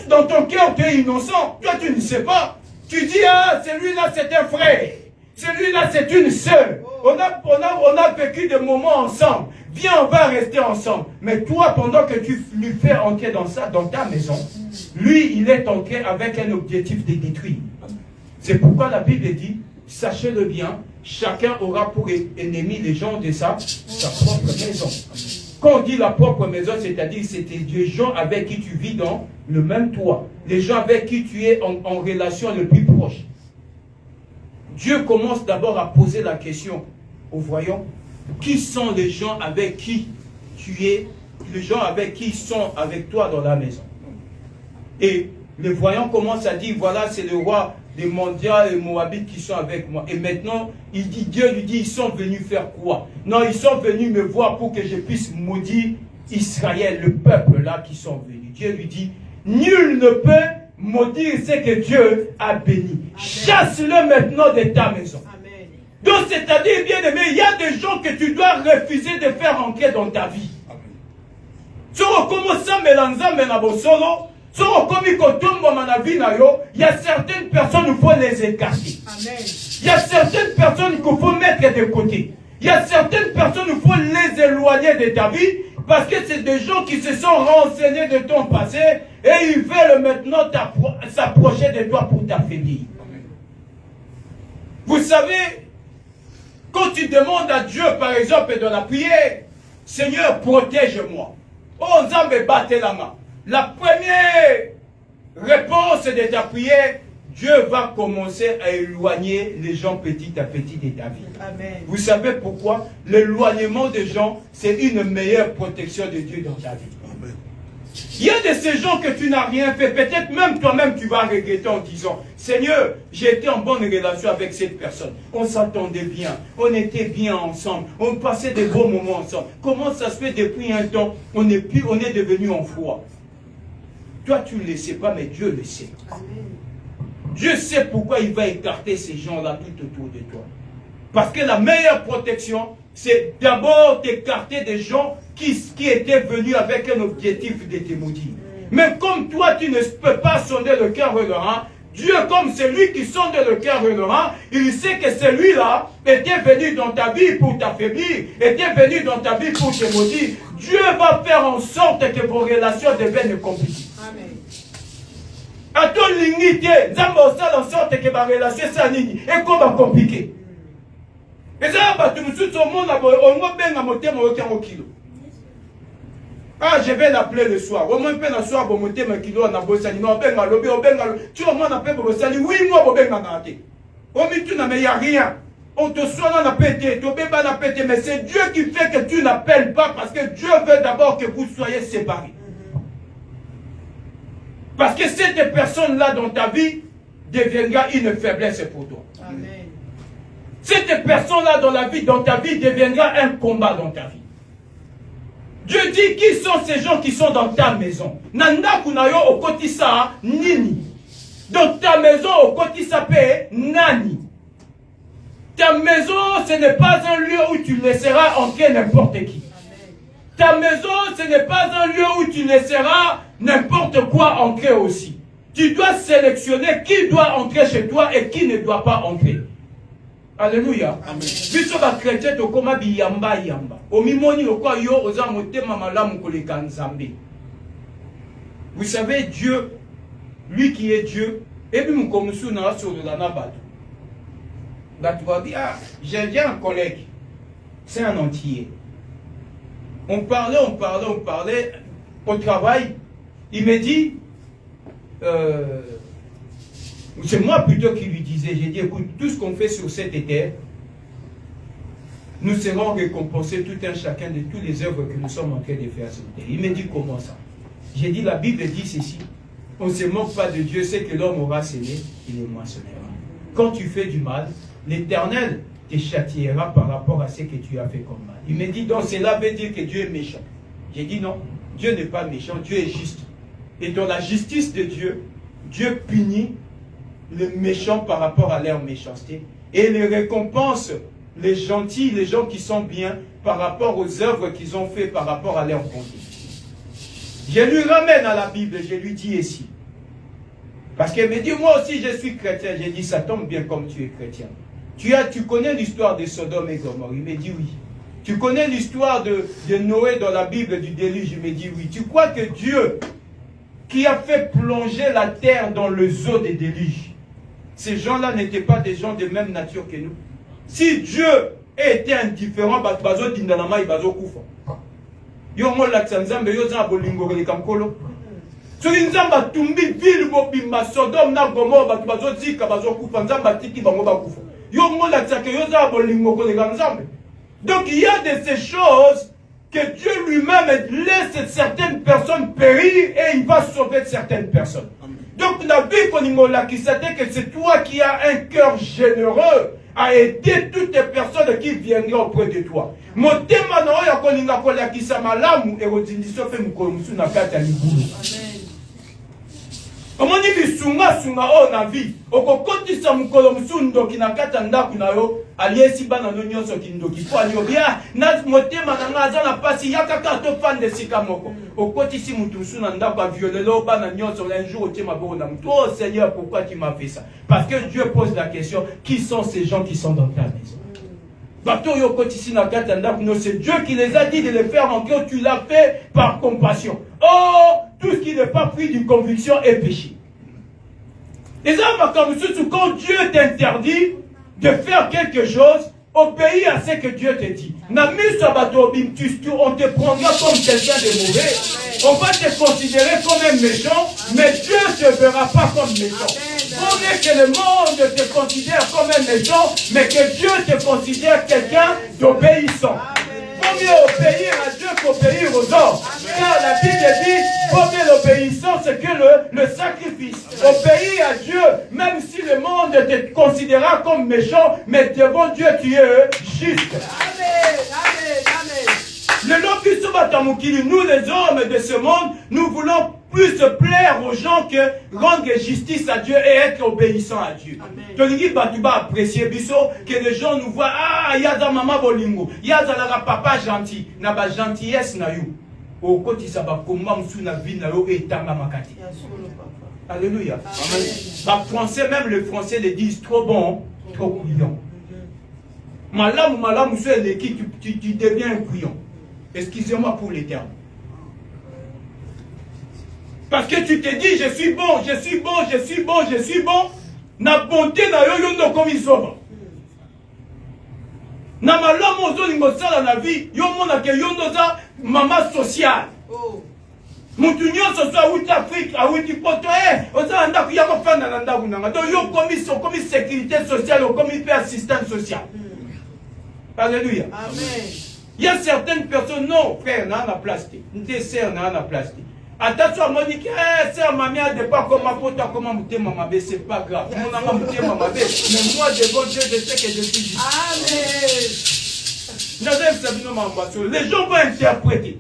dans ton cœur, tu es innocent. Toi, tu ne sais pas. Tu dis, ah, celui-là, c'est un frère. Celui-là, c'est une sœur. On a vécu des moments ensemble. Viens, on va rester ensemble. Mais toi, pendant que tu lui fais entrer dans ta maison, lui, il est entré avec un objectif de détruire. C'est pourquoi la Bible dit, sachez-le bien, chacun aura pour ennemi les gens de sa propre maison. Quand on dit la propre maison, c'est-à-dire c'était des gens avec qui tu vis dans le même toit. Les gens avec qui tu es en relation le plus proche. Dieu commence d'abord à poser la question aux voyants. Qui sont les gens avec qui tu es, les gens avec qui sont avec toi dans la maison? Et les voyants commencent à dire, voilà, c'est le roi des Mondiales et Moabites qui sont avec moi. Et maintenant, Dieu lui dit, ils sont venus faire quoi? Non, ils sont venus me voir pour que je puisse maudire Israël, le peuple là qui sont venus. Dieu lui dit, nul ne peut maudire ce que Dieu a béni. Chasse-le maintenant de ta maison. Amen. Donc, c'est-à-dire, bien aimé, il y a des gens que tu dois refuser de faire entrer dans ta vie. Si on commence à mélanger, il y a certaines personnes qu'il faut les écarter. Amen. Il y a certaines personnes qu'il faut mettre de côté. Il y a certaines personnes qu'il faut les éloigner de ta vie parce que c'est des gens qui se sont renseignés de ton passé et ils veulent maintenant s'approcher de toi pour t'affaiblir. Vous savez, quand tu demandes à Dieu, par exemple, dans la prière, Seigneur, protège-moi. Oh, Nzambe, batte la main. La première réponse de ta prière, Dieu va commencer à éloigner les gens petit à petit de ta vie. Amen. Vous savez pourquoi? L'éloignement des gens, c'est une meilleure protection de Dieu dans ta vie. Amen. Il y a de ces gens que tu n'as rien fait. Peut-être même toi-même tu vas regretter en disant, Seigneur, j'ai été en bonne relation avec cette personne. On s'entendait bien, on était bien ensemble, on passait de beaux moments ensemble. Comment ça se fait depuis un temps, on est devenu en foi? Toi, tu ne le sais pas, mais Dieu le sait. Amen. Dieu sait pourquoi il va écarter ces gens-là tout autour de toi. Parce que la meilleure protection, c'est d'abord d'écarter des gens qui étaient venus avec un objectif de te maudire. Mais comme toi, tu ne peux pas sonder le cœur et le rein, Dieu, comme c'est lui qui sonde le cœur et le rein, il sait que celui-là était venu dans ta vie pour t'affaiblir, était venu dans ta vie pour te maudire. Dieu va faire en sorte que vos relations deviennent compliquées. Amen. Ato l'ingité, Zambo ça en sorte que ma relation ça nini et comment compliqué. Et ça va tout le monde on va bien à monter mon kilo. Ah, je vais l'appeler le soir. Au moins, le soir, pour monter mon kilo, on a besoin de lobby, tu vas m'en appeler pour ça. Oui, moi, pour bien m'en au milieu, tu n'as rien. On te soigne, on a pété, tu n'as pas pété, mais c'est Dieu qui fait que tu n'appelles pas parce que Dieu veut d'abord que vous soyez séparés. Parce que cette personne-là dans ta vie deviendra une faiblesse pour toi. Amen. Cette personne-là dans ta vie deviendra un combat dans ta vie. Dieu dit qui sont ces gens qui sont dans ta maison. Nanda kunayo okotisa nini. Dans ta maison okotisa pe nani. Ta maison ce n'est pas un lieu où tu laisseras entrer n'importe qui. Ta maison ce n'est pas un lieu où tu laisseras n'importe quoi entrer aussi. Tu dois sélectionner qui doit entrer chez toi et qui ne doit pas entrer. Alléluia. Biso ba chrétien to koma biyamba yamba. Omimoni lokwa yo oza motema malamu koleka nzambe. Vous savez Dieu, lui qui est Dieu, et puis mukomusu na sur de la nabatu. Batu va dire ah, j'ai un collègue. C'est un entier. On parlait au travail. Il me dit c'est moi plutôt qui lui disais, j'ai dit, écoute, tout ce qu'on fait sur cette terre, nous serons récompensés tout un chacun de toutes les œuvres que nous sommes en train de faire sur terre. Il me dit, comment ça? J'ai dit, la Bible dit ceci, on ne se moque pas de Dieu, c'est que l'homme aura semé, il est moissonnera. Quand tu fais du mal, l'Éternel te châtiera par rapport à ce que tu as fait comme mal. Il me dit, donc cela veut dire que Dieu est méchant. J'ai dit, non, Dieu n'est pas méchant, Dieu est juste. Et dans la justice de Dieu, Dieu punit les méchants par rapport à leur méchanceté et les récompense les gentils, les gens qui sont bien par rapport aux œuvres qu'ils ont fait par rapport à leur bonté. Je lui ramène à la Bible et je lui dis ici. Parce qu'elle me dit, moi aussi je suis chrétien. J'ai dit, ça tombe bien comme tu es chrétien. Tu connais l'histoire de Sodome et Gomorrhe? Il me dit oui. Tu connais l'histoire de Noé dans la Bible du déluge? Il me dit oui. Tu crois que Dieu qui a fait plonger la terre dans le zoo des déluges, ces gens-là n'étaient pas des gens de même nature que nous? Si Dieu était indifférent, donc il y a de ces choses que Dieu lui-même laisse certaines personnes périr et il va sauver certaines personnes. Donc, la Bible qui sait que c'est toi qui as un cœur généreux à aider toutes les personnes qui viendront auprès de toi. Mon thème, omoni bisunga sunga o na vie okokotisa mukolo musundo kinakata ndaku na yo aliesi bana no nyonso kindoki po ali obia na motema na ngaza na pasi yakaka to fande sika moko okotisi mutu musuna ndaku a violelo bana nyonso un jour otema bo na mutu. Oh Seigneur, pourquoi tu m'as fait ça? Parce que Dieu pose la question, qui sont ces gens qui sont dans ta maison? C'est Dieu qui les a dit de les faire entrer, tu l'as fait par compassion. Oh, tout ce qui n'est pas pris d'une conviction est péché. Et ça, quand Dieu t'interdit de faire quelque chose, obéis à ce que Dieu te dit. On te prendra comme quelqu'un de mauvais. On va te considérer comme un méchant, mais Dieu ne te verra pas comme méchant. On est que le monde te considère comme un méchant, mais que Dieu te considère quelqu'un d'obéissant. Vaut mieux obéir à Dieu qu'obéir aux hommes. Car la Bible dit, vaut mieux l'obéissance que le sacrifice. Obéis à Dieu, même si le monde te considérera comme méchant, mais devant Dieu tu es juste. Amen, amen, amen. Nous les hommes de ce monde, nous voulons plus plaire aux gens que rendre justice à Dieu et être obéissant à Dieu. Tu vas apprécier que les gens nous voient, ah, il y a da maman bolingo, il y a da papa gentil, na ba gentillesse na you. Au côté ça va comment sous na vie na yo et tanga makati. Alléluia. Amen. Français, même les Français le disent trop bon, trop couillon. Malam, c'est qui tu deviens un couillon. Excusez-moi pour les termes. Parce que tu te dis, je suis bon, je suis bon, je suis bon, je suis bon. Na bonté na yo yondo comme ils sont. Na malamu ozolingo sala na vie, yo mona ke yondo za mama social. Mutu nyonso so awuti Afrique, awuti poto, oza ndako ya kofanda na ndako nanga. Donc yo komi sécurité sociale, komi pe assistance sociale. Alléluia. Amen. Il y a certaines personnes, non, frère, n'a la plastique. Des sœurs, n'a la plastique. Attention à moi, dit que, sœur, ma mère, de pas comme ma pote, comment me ma mabé, c'est pas grave. Mon maman me ma mabé. Mais moi, devant Dieu, je sais que je suis juste. Amen. Les gens vont interpréter.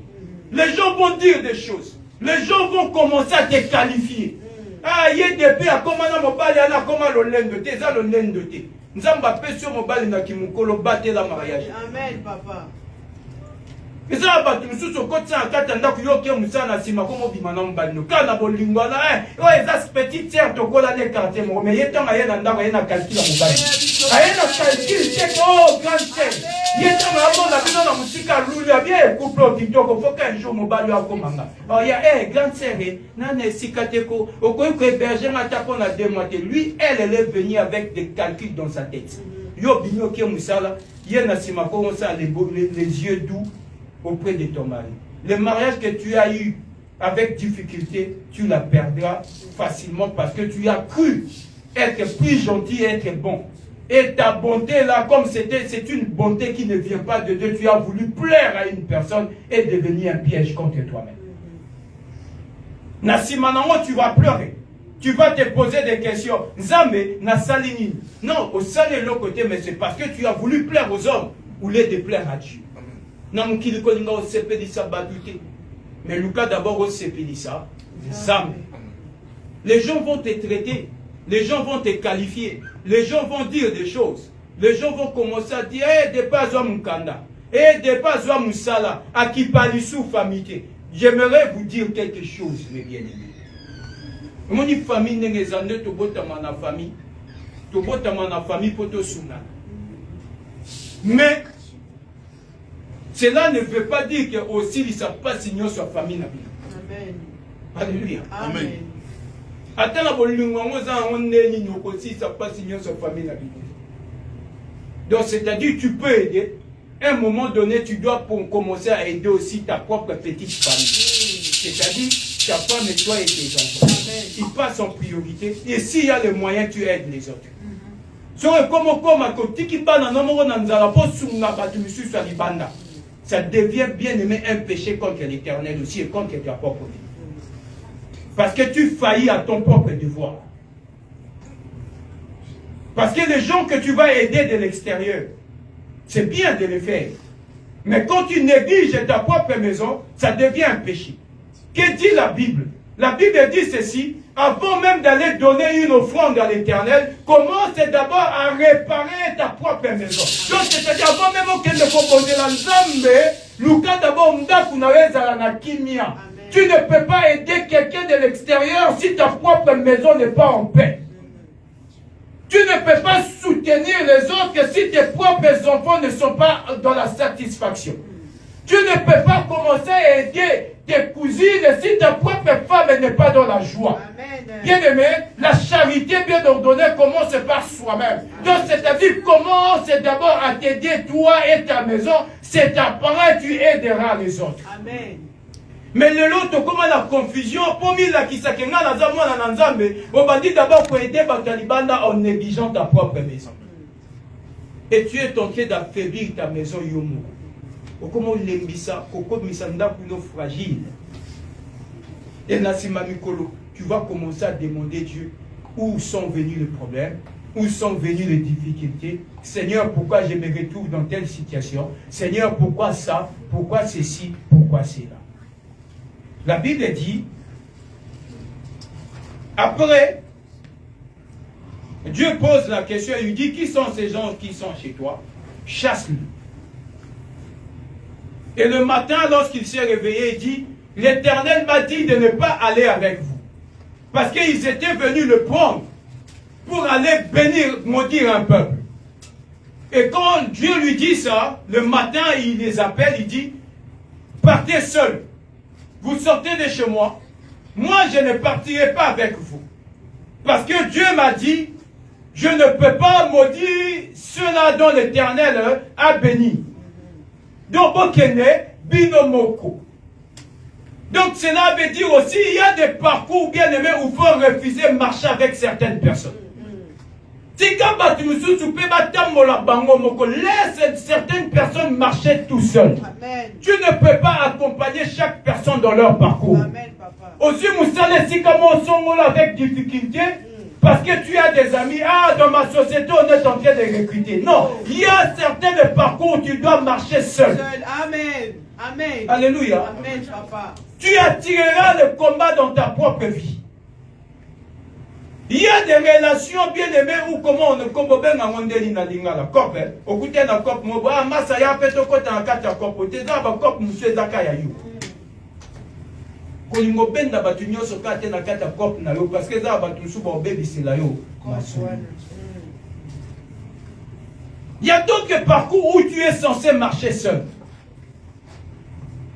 Les gens vont dire des choses. Les gens vont commencer à te qualifier. Ah, il y a des pays, comment on m'a dit, comment le lende de thé, ça le lende de thé. Nous avons pas sur mon bal, qui m'a battu la mariage. Amen, papa. Et ça va tout sur côté ça quand on a yo ke musana sima comme bimana mbano kana bolingo na eza petite sœur to kola ne quartier mo mais yeto nga yena ndako yena calcul mo bali ayena calcul c'est oh grand sœur yeto nga mo na bino na musika lulu bien couple kitoko faut qu'un jour mo bali akomanga oh ya grand sœur na ne sikateko okoyi ko héberger mata ko na 2 mois lui elle est venue avec des calculs dans sa tête yo binyo ke musala yena sima ko ça les yeux doux auprès de ton mari. Le mariage que tu as eu avec difficulté, tu la perdras facilement parce que tu as cru être plus gentil et être bon. Et ta bonté là, comme c'est une bonté qui ne vient pas de Dieu, tu as voulu plaire à une personne et devenir un piège contre toi-même. Nasimanamo, tu vas pleurer. Tu vas te poser des questions. Zame, na salini. Non, au salé de l'autre côté, mais c'est parce que tu as voulu plaire aux hommes ou les de plaire à Dieu. Mais Lucas d'abord au Sepélissa. Les gens vont te traiter. Les gens vont te qualifier. Les gens vont dire des choses. Les gens vont commencer à dire de pas à Mukanda. De pas à Moussala. À qui parle sous famille. J'aimerais vous dire quelque chose, mes bien-aimés. Mon famille n'est pas de la famille. La famille pour te soutenir. Mais cela ne veut pas dire que aussi il ne savent pas signer sa famille. Amen. Alléluia. Amen. Attends, on ne savent pas signer sa famille. Donc c'est-à-dire tu peux aider. À un moment donné, tu dois commencer à aider aussi ta propre petite famille. C'est-à-dire ta femme et toi et tes enfants. Ils passent en priorité. Et s'il y a les moyens, tu aides les autres. Ça devient bien aimé un péché contre l'Éternel aussi et contre ta propre vie. Parce que tu faillis à ton propre devoir. Parce que les gens que tu vas aider de l'extérieur, c'est bien de les faire. Mais quand tu négliges ta propre maison, ça devient un péché. Que dit la Bible? La Bible dit ceci, avant même d'aller donner une offrande à l'Éternel, commence d'abord à réparer ta propre maison. Donc c'est-à-dire avant même qu'elle ne propose la Nzambe, Lucas d'abord tu ne peux pas aider quelqu'un de l'extérieur si ta propre maison n'est pas en paix. Tu ne peux pas soutenir les autres si tes propres enfants ne sont pas dans la satisfaction. Tu ne peux pas commencer à aider tes cousines si ta propre femme n'est pas dans la joie. Bien aimé, la charité bien ordonnée commence par soi-même. Donc c'est-à-dire commence d'abord à t'aider toi et ta maison. C'est après tu aideras les autres. Amen. Mais l'autre, comment la confusion, pour la qui s'akenga la zamwa na nzambe, on va dire d'abord pour aider Batalibanda en négligeant ta propre maison. Et tu es en train d'affaiblir ta maison yomo. Comment l'embissa, koko misanda kuno fragile. Et Nassima Mikolo, tu vas commencer à demander Dieu où sont venus les problèmes, où sont venues les difficultés. Seigneur, pourquoi je me retrouve dans telle situation? Seigneur, pourquoi ça? Pourquoi ceci? Pourquoi cela? La Bible dit, après, Dieu pose la question, il lui dit, qui sont ces gens qui sont chez toi? Chasse-les. Et le matin, lorsqu'il s'est réveillé, il dit, l'Éternel m'a dit de ne pas aller avec vous. Parce qu'ils étaient venus le prendre pour aller bénir, maudire un peuple. Et quand Dieu lui dit ça, le matin, il les appelle, il dit, partez seuls. Vous sortez de chez moi, moi je ne partirai pas avec vous. Parce que Dieu m'a dit, je ne peux pas maudire ceux-là dont l'Éternel a béni. Donc, binomoko. Donc, cela veut dire aussi, il y a des parcours bien aimés où il faut refuser de marcher avec certaines personnes. Si quand laisse certaines personnes marcher tout seuls. Tu ne peux pas accompagner chaque personne dans leur parcours. Amen, papa. Aussi, Moussale, si comme on s'en avec difficulté, parce que tu as des amis, dans ma société, on est en train de recruter. Non, il y a certains parcours où tu dois marcher seul. Amen. Amen. Alléluia. Amen, papa. Tu attireras le combat dans ta propre vie. Il y a des relations bien aimées où comment on ne combat bien à Wandeli na lingala cop au côté na cop mo ba massa ya peto ko ta kata cop te za ba cop monsieur zakaya yu ko lingo benda batu nyoso kate na kata cop na yo parce que za batu su ba bebi sila yo. Il y a d'autres parcours où tu es censé marcher seul.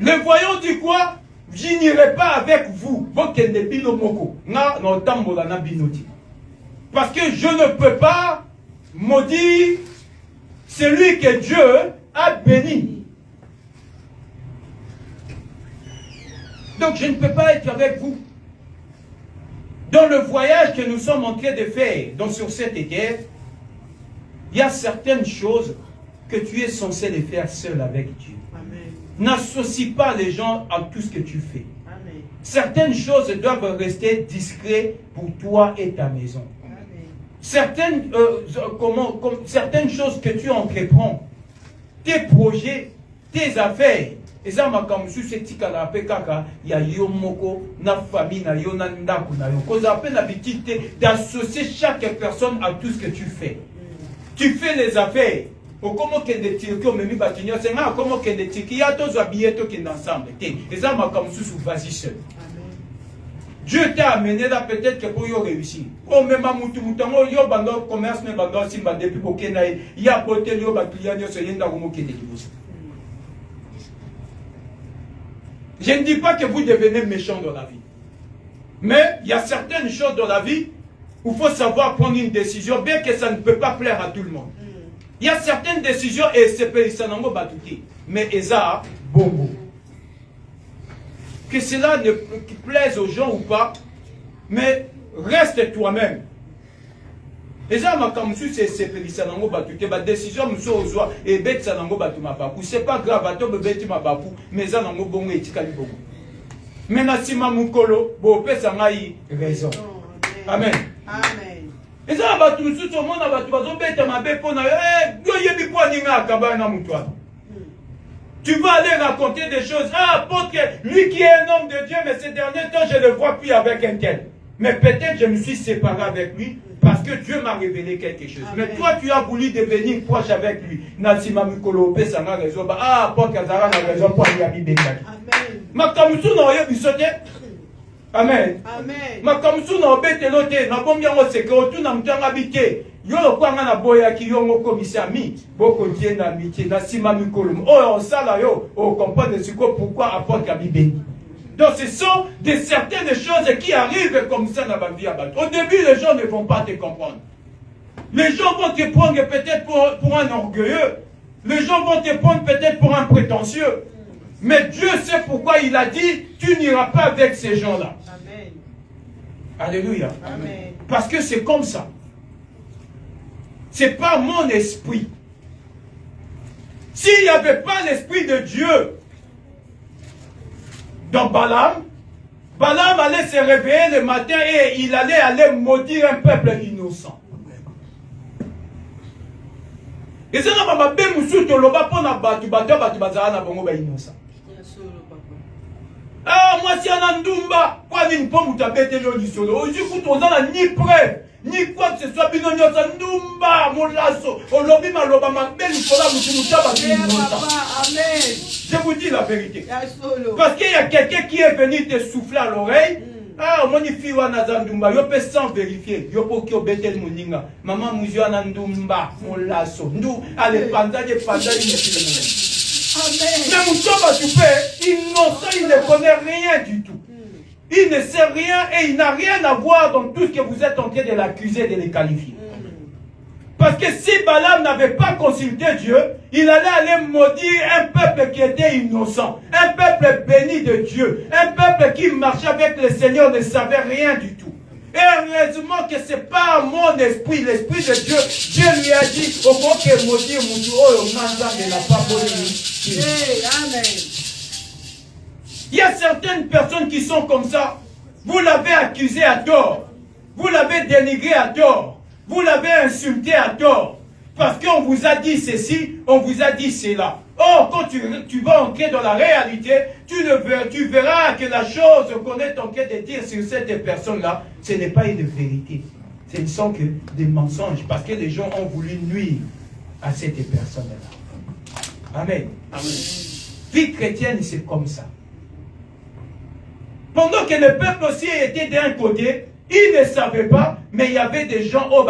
Le voyant dit quoi? Je n'irai pas avec vous. Parce que je ne peux pas maudire celui que Dieu a béni. Donc je ne peux pas être avec vous. Dans le voyage que nous sommes en train de faire, donc sur cette terre, il y a certaines choses que tu es censé les faire seul avec Dieu. N'associe pas les gens à tout ce que tu fais. Amen. Certaines choses doivent rester discrètes pour toi et ta maison. Amen. Certaines choses que tu entreprends, tes projets, tes affaires, et ça m'a comme si c'est tikala pekaka ya yomoko na famille na yo na ndaku na yo. Cause appelle l'habitude d'associer chaque personne à tout ce que tu fais. Tu fais les affaires. Comment que des tirs qui ont mis bâtiment, c'est là comment que des tirs qui a tous habillés qui ensemble. Et ça m'a comme sous vas-y seul. Dieu t'a amené là peut-être que pour y réussir. Oh même à moutou moutango yo bando commerce mais bando simba depuis pour qu'il y a poté yo ba client yo se yenda comme que des divorces. Je ne dis pas que vous devenez méchant dans la vie. Mais il y a certaines choses dans la vie où il faut savoir prendre une décision bien que ça ne peut pas plaire à tout le monde. Il y a certaines décisions et c'est pays sanango batouti, mais eza bongo. Que cela ne plaise aux gens ou pas, mais reste toi-même. Eza makamsu c'est pays sanango batouti, ba décision muso ozwa et bet sanango batuma baku. C'est pas grave, ato beti ma baku, mais ça nango bongo etikali bongo. Mais na sima mukolo bo pesa ngai raison. Amen. Amen. Et ça va tout le monde va tu vas aller raconter des choses. Ah, apôtre, lui qui est un homme de Dieu, mais ces derniers temps, je ne le vois plus avec un tel. Mais peut-être je me suis séparé avec lui parce que Dieu m'a révélé quelque chose. Amen. Mais toi, tu as voulu devenir proche avec lui. Natsima Mikolo, Pesanga, raison. Ah, apôtre, Kazara, raison pour aller à Bibé. Amen. Makamusu n'a rien bisoté. Amen. Amen. Makamsu na obete lote na bombi yango seke otu na mtanga bite yo lokwanga na boya ki yongo komisa mi boko tie na miti na sima mikolo oh sala yo oh comprendre ce pourquoi apporte la Bible. Donc ce sont certaines choses qui arrivent comme ça dans la vie à battre. Au début les gens ne vont pas te comprendre. Les gens vont te prendre peut-être pour un orgueilleux. Les gens vont te prendre peut-être pour un prétentieux. Mais Dieu sait pourquoi il a dit, tu n'iras pas avec ces gens-là. Amen. Alléluia. Amen. Parce que c'est comme ça. C'est pas mon esprit. S'il n'y avait pas l'esprit de Dieu dans Balaam, Balaam allait se réveiller le matin et il allait aller maudire un peuple innocent. Et ça n'a pas bien moussou to loba pour na batu bazara na bongo ba innocent. Ah, moi si on a ndumba, quoi d'une pomme ou tabete le solo. Aujourd'hui, on a ni preuve, ni quoi que ce soit, bino nyosa ndumba, mon lasso, on lobi ma loba ma belle kola moussa Amen. Je vous dis la vérité. Parce qu'il y a quelqu'un qui est venu te souffler à l'oreille. Ah, mon fille wana ndumba, yo peut sans vérifier. Yo po ki obetel moninga. Maman mouzi wana ndumba, mon lasso. Ndou, allez panda de panda Amen. Mais Moussaba, tu fais, innocent, il ne connaît rien du tout. Il ne sait rien et il n'a rien à voir dans tout ce que vous êtes en train de l'accuser, de les qualifier. Parce que si Balaam n'avait pas consulté Dieu, il allait aller maudire un peuple qui était innocent, un peuple béni de Dieu, un peuple qui marchait avec le Seigneur, ne savait rien du tout. Et heureusement que ce n'est pas mon esprit, l'esprit de Dieu. Dieu lui a dit, au moins que maudire mon Dieu, il n'a pas maudit. Amen. Il y a certaines personnes qui sont comme ça. Vous l'avez accusé à tort. Vous l'avez dénigré à tort. Vous l'avez insulté à tort. Parce qu'on vous a dit ceci, on vous a dit cela. Or, quand tu vas entrer dans la réalité, tu verras que la chose qu'on est en train de dire sur cette personne-là, ce n'est pas une vérité. Ce ne sont que des mensonges. Parce que les gens ont voulu nuire à cette personne-là. Amen. Amen. Vie chrétienne, c'est comme ça. Pendant que le peuple aussi était d'un côté, ils ne savaient pas, mais il y avait des gens pour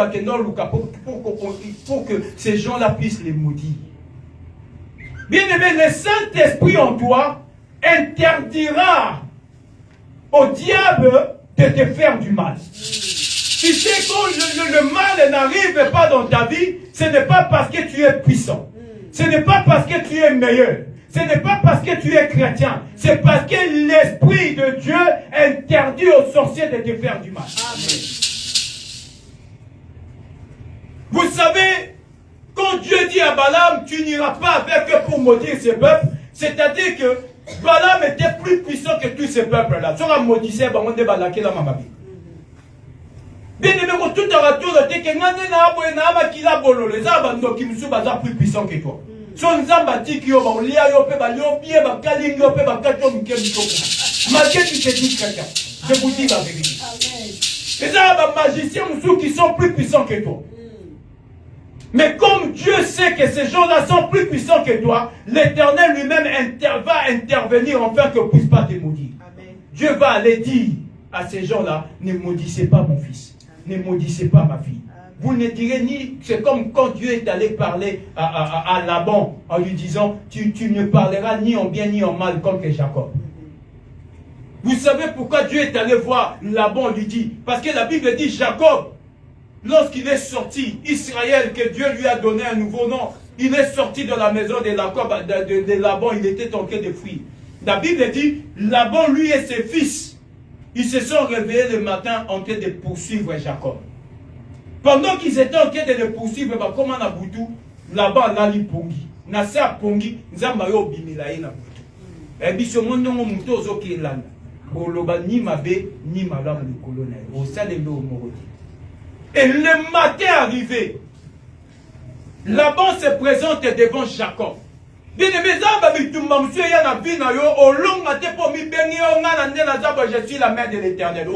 que ces gens-là puissent les maudire. Bien aimé, le Saint-Esprit en toi interdira au diable de te faire du mal. Tu sais que le mal n'arrive pas dans ta vie, ce n'est pas parce que tu es puissant. Ce n'est pas parce que tu es meilleur. Ce n'est pas parce que tu es chrétien. C'est parce que l'Esprit de Dieu interdit aux sorciers de te faire du mal. Amen. Vous savez, quand Dieu dit à Balaam, tu n'iras pas avec eux pour maudire ces peuples, c'est-à-dire que Balaam était plus puissant que tous ces peuples-là. Tu auras maudissé, on est balaké dans ma mabie. Bien aimé, tout à retour, tu es plus puissant que toi. Son zambati qui yo lia yo pe ba yo bien ba kaling yo pe ba kato mke mtoko. Malgré tu te dis chrétien, je vous dis la vérité. Les ba magiciens qui sont plus puissants que toi. Mais comme Dieu sait que ces gens-là sont plus puissants que toi, l'Éternel lui-même va intervenir afin que ne puisse pas te maudire. Dieu va aller dire à ces gens-là, ne maudissez pas mon fils, ne maudissez pas ma fille. Vous ne direz ni, c'est comme quand Dieu est allé parler à Laban en lui disant, tu ne parleras ni en bien ni en mal comme que Jacob. Vous savez pourquoi Dieu est allé voir Laban, lui dit, parce que la Bible dit Jacob, lorsqu'il est sorti, Israël, que Dieu lui a donné un nouveau nom, il est sorti de la maison de Laban, il était en train de fuir. La Bible dit, Laban, lui et ses fils, ils se sont réveillés le matin en train de poursuivre Jacob. Pendant qu'ils étaient en train de le poursuivre, comme on a boutou, là-bas, là, il pongi. Nasa pongi, Zamayo bimilaye na boutou. Et puis, ce monde, on mouto aux autres qui l'ont. Oloba ni mabe, ni malam le colonel. Au salé au morodi. Et le matin arrivé, Laban se présente devant Jacob. Bien aimé, je suis la mère de l'Éternel.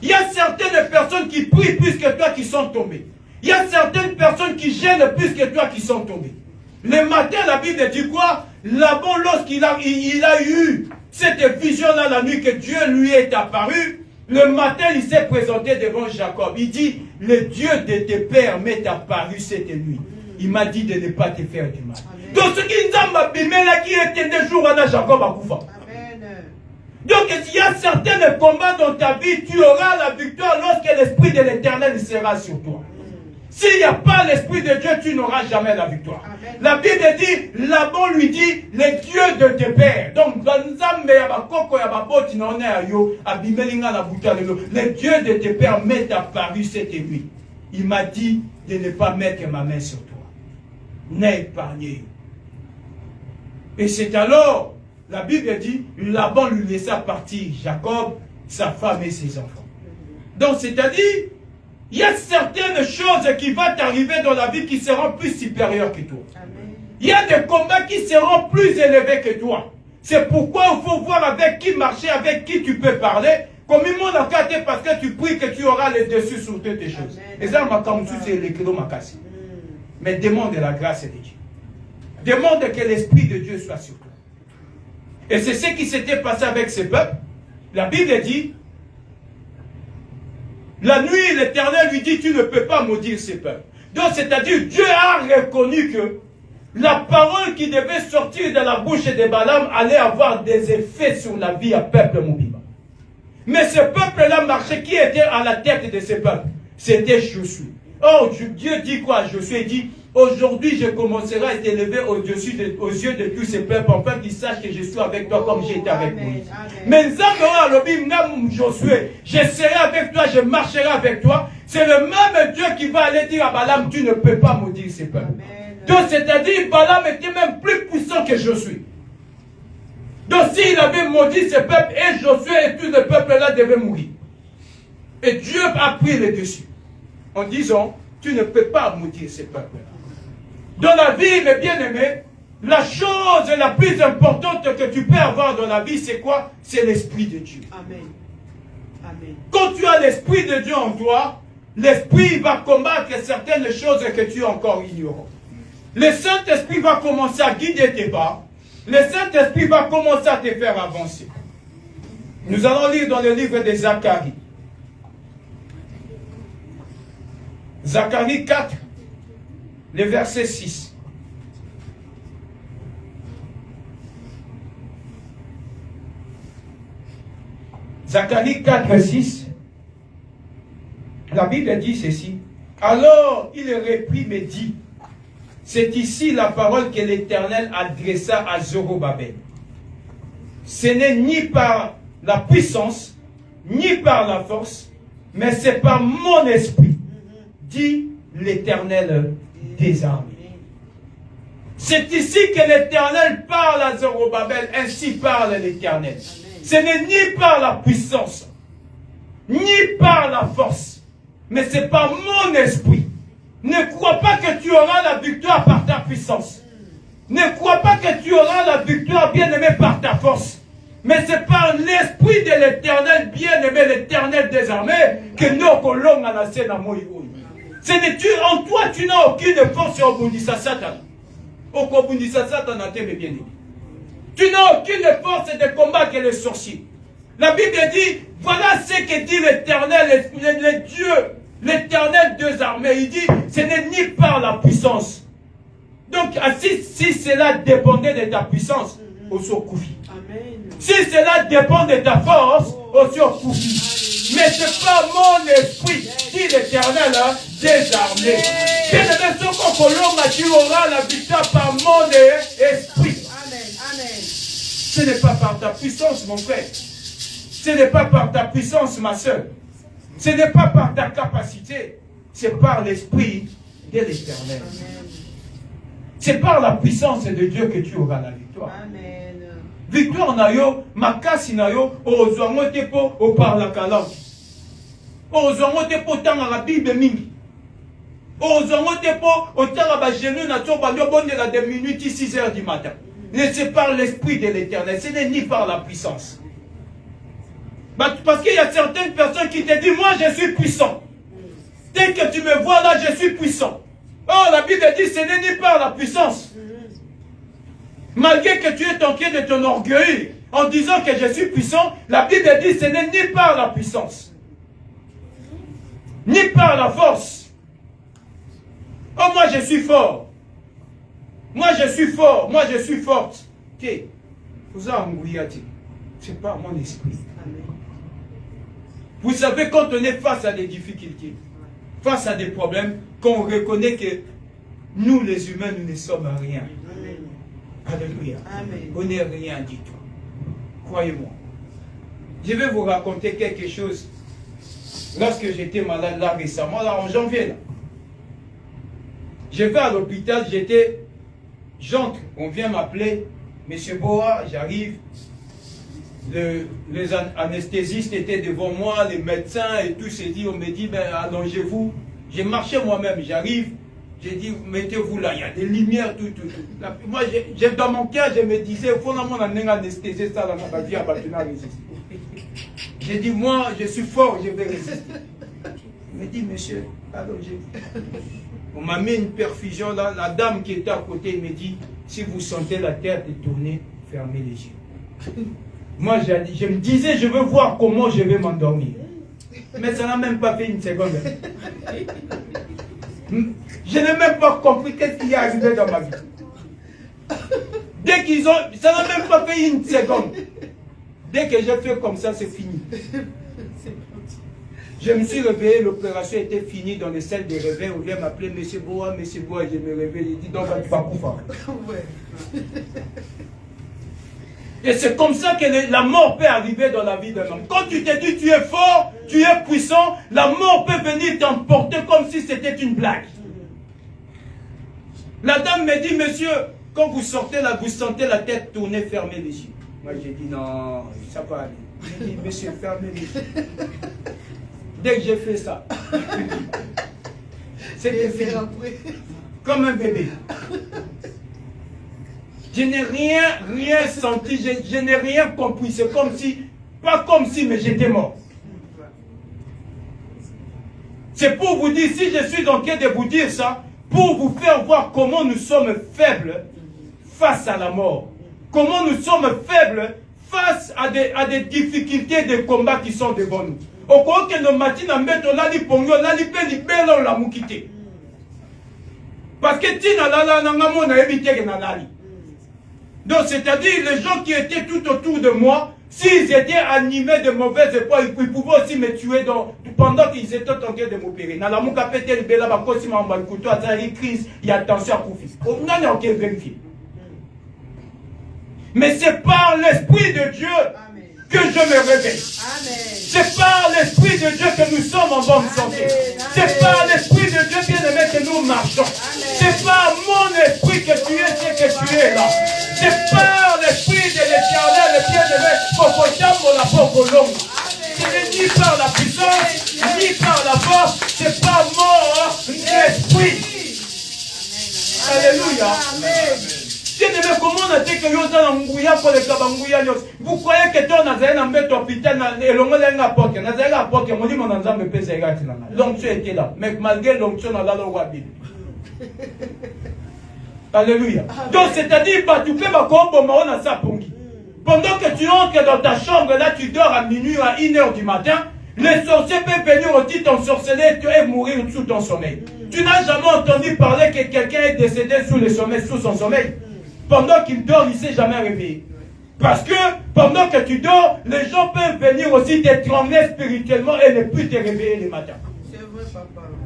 Il y a certaines personnes qui prient plus que toi qui sont tombées. Il y a certaines personnes qui gênent plus que toi qui sont tombées. Le matin, la Bible dit quoi? Laban, lorsqu'il a eu cette vision-là la nuit que Dieu lui est apparu, le matin, il s'est présenté devant Jacob. Il dit, le Dieu de tes pères m'est apparu cette nuit. Il m'a dit de ne pas te faire du mal. Donc, ce qui était des jours à Jacob à Koufa. Donc, il y a certains combats dans ta vie, tu auras la victoire lorsque l'Esprit de l'Éternel sera sur toi. S'il n'y a pas l'Esprit de Dieu, tu n'auras jamais la victoire. Amen. La Bible dit, Laban lui dit, les dieux de tes pères. Donc, les dieux de tes pères m'est apparu cette nuit. Il m'a dit de ne pas mettre ma main sur toi. N'aie épargné. Et c'est alors, la Bible dit, Laban lui laissa partir Jacob, sa femme et ses enfants. Donc, c'est-à-dire, il y a certaines choses qui vont t'arriver dans la vie qui seront plus supérieures que toi. Amen. Il y a des combats qui seront plus élevés que toi. C'est pourquoi il faut voir avec qui marcher, avec qui tu peux parler. Comme il m'a gâté parce que tu pries que tu auras les dessus sur toutes tes choses. Et ça, c'est l'écrit ma casse. Mais demande la grâce de Dieu. Demande que l'Esprit de Dieu soit sur toi. Et c'est ce qui s'était passé avec ce peuple. La Bible dit, la nuit, l'Éternel lui dit, tu ne peux pas maudire ces peuples. Donc, c'est-à-dire, Dieu a reconnu que La parole qui devait sortir de la bouche de Balaam allait avoir des effets sur la vie à peuple Mobiba. Mais ce peuple-là marchait. Qui était à la tête de ce peuple? C'était Josué. Oh, Dieu dit quoi? Josué dit, aujourd'hui je commencerai à t'élever aux yeux de tous ces peuples, afin qu'ils sachent que je suis avec toi comme j'étais avec Moïse. Mais Josué, je serai avec toi, je marcherai avec toi. C'est le même Dieu qui va aller dire à Balaam, tu ne peux pas maudire ces peuples. Donc c'est-à-dire, Balaam était même plus puissant que Josué. Donc s'il avait maudit ce peuple, et Josué et tout le peuple-là devaient mourir. Et Dieu a pris le dessus. En disant, tu ne peux pas maudire ces peuples-là. Dans la vie, mes bien-aimés, la chose la plus importante que tu peux avoir dans la vie, c'est quoi? C'est l'Esprit de Dieu. Amen. Amen. Quand tu as l'Esprit de Dieu en toi, l'Esprit va combattre certaines choses que tu es encore ignorant. Le Saint-Esprit va commencer à guider tes pas. Le Saint-Esprit va commencer à te faire avancer. Nous allons lire dans le livre de Zacharie. Zacharie 4, le verset 6. Zacharie 4, 6. La Bible dit ceci. Alors il reprit et dit, c'est ici la parole que l'Éternel adressa à Zorobabel. Ce n'est ni par la puissance, ni par la force, mais c'est par mon esprit, dit l'Éternel des armées. C'est ici que l'Éternel parle à Zorobabel, ainsi parle l'Éternel. Ce n'est ni par la puissance, ni par la force, mais c'est par mon esprit. Ne crois pas que tu auras la victoire par ta puissance. Ne crois pas que tu auras la victoire, bien-aimé, par ta force. Mais c'est par l'esprit de l'Éternel, bien-aimé, l'Éternel des armées, que nous colons à la scène à Moïse. En toi, tu n'as aucune force au Bundisa Satan. Au Bundisa Satan, bien-aimé. Tu n'as aucune force de combattre les sorciers. La Bible dit, voilà ce que dit l'Éternel, le Dieu, l'Éternel des armées. Il dit, ce n'est ni par la puissance. Donc, si cela dépendait de ta puissance, au Sokoufi. Si cela dépend de ta force, au Sokoufi. Mais c'est pas mon esprit, dit l'Éternel des armées. Bien-aimé, ce qu'on tu auras la victoire par mon esprit. Ce n'est pas par ta puissance, mon frère. Ce n'est pas par ta puissance, ma soeur. Ce n'est pas par ta capacité. C'est par l'esprit de l'Éternel. C'est par la puissance de Dieu que tu auras la victoire. Amen. Victoire nayo, makasi nayo, ozwango tepo, o par la kalam. Ozwango tepo tanga la Bible mingi. Ozwango tepo, o tanga ba genou na to ba bonde la de minutes 6 heures du matin. Mais c'est par l'esprit de l'Éternel, ce n'est ni par la puissance. Parce qu'il y a certaines personnes qui te disent, moi je suis puissant. Dès que tu me vois là, je suis puissant. Oh, la Bible dit, ce n'est ni par la puissance. Malgré que tu es en train de ton orgueil, en disant que je suis puissant, la Bible dit, ce n'est ni par la puissance, ni par la force. Oh, moi je suis fort. Moi je suis fort, moi je suis forte. C'est pas mon esprit. Vous savez, quand on est face à des difficultés, face à des problèmes, qu'on reconnaît que nous les humains, nous ne sommes rien. Alléluia. On n'est rien du tout. Croyez-moi. Je vais vous raconter quelque chose. Lorsque j'étais malade là récemment, là en janvier, là, je vais à l'hôpital, j'entre, on vient m'appeler, Monsieur Boa, j'arrive, les anesthésistes étaient devant moi, les médecins et tout, on me dit, ben, allongez-vous. J'ai marché moi-même, j'arrive, j'ai dit, mettez-vous là, il y a des lumières, tout. Moi, dans mon cœur, je me disais, il faut anesthésier ça, j'ai dit, moi, je suis fort, je vais résister. Il me dit, monsieur, allongez-vous. On m'a mis une perfusion là, la dame qui était à côté me dit, si vous sentez la terre tourner, fermez les yeux. Moi, je me disais, je veux voir comment je vais m'endormir. Mais ça n'a même pas fait une seconde. Je n'ai même pas compris qu'est-ce qui est arrivé dans ma vie. Dès qu'ils ont... Ça n'a même pas fait une seconde. Dès que j'ai fait comme ça, c'est fini. Je me suis réveillé, l'opération était finie dans les salles de réveil. On vient m'appeler Monsieur Boa, et je me réveille. Il dit, donc, tu vas couper. Et c'est comme ça que la mort peut arriver dans la vie d'un homme. Quand tu te dis tu es fort, tu es puissant, la mort peut venir t'emporter comme si c'était une blague. La dame me dit, monsieur, quand vous sortez là, vous sentez la tête tourner, fermez les yeux. Moi j'ai dit, non, ça va aller. J'ai dit, monsieur, fermez les yeux. Dès que j'ai fait ça, c'était fini. Comme un bébé. Je n'ai rien senti, je n'ai rien compris. C'est comme si, pas comme si, mais j'étais mort. C'est pour vous dire, si je suis en train de vous dire ça, pour vous faire voir comment nous sommes faibles face à la mort. Comment nous sommes faibles face à des difficultés de combat qui sont devant nous. Au cours que nos matins, on a dit pongo, on a dit belle, on l'a moukité. Parce que tina la nangamo na évité que nalali. Donc c'est-à-dire les gens qui étaient tout autour de moi, s'ils étaient animés de mauvaises épaules, ils pouvaient aussi me tuer pendant qu'ils étaient en train de m'opérer. Dans la mouka pété le bela ba kosi ma mbal couteau à crise, il y a tension à Koufi. On n'a rien qu'à vérifier. Mais c'est par l'Esprit de Dieu que je me réveille. C'est par l'Esprit de Dieu que nous sommes en bonne santé. C'est par l'Esprit de Dieu, bien-aimé, que nous marchons. C'est par mon esprit que tu es ce que tu es là. C'est par l'Esprit de l'Éternel, le bien-aimé, pour la pauvre longue. Ce n'est ni par la puissance, ni par la force, c'est par mon esprit. Alléluia. Bien-aimé, comment on a dit que vous avez un mouillard pour les cabangouillas? Vous croyez que tu as un mbet hôpital et l'on a un apôtre. On a un apôtre, on dit mon ensemble me pèse égal. L'onction était là. Mais malgré l'onction, on a la loi Bible. Alléluia. Donc, c'est-à-dire, tu peux me ça. Pendant que tu entres dans ta chambre, là, tu dors à minuit, à 1h du matin, les sorciers peuvent venir aussi t'ensorceler et mourir sous ton sommeil. Tu n'as jamais entendu parler que quelqu'un est décédé sous son sommeil. Pendant qu'il dort, il ne s'est jamais réveillé. Parce que pendant que tu dors, les gens peuvent venir aussi t'étrangler spirituellement et ne plus te réveiller le matin.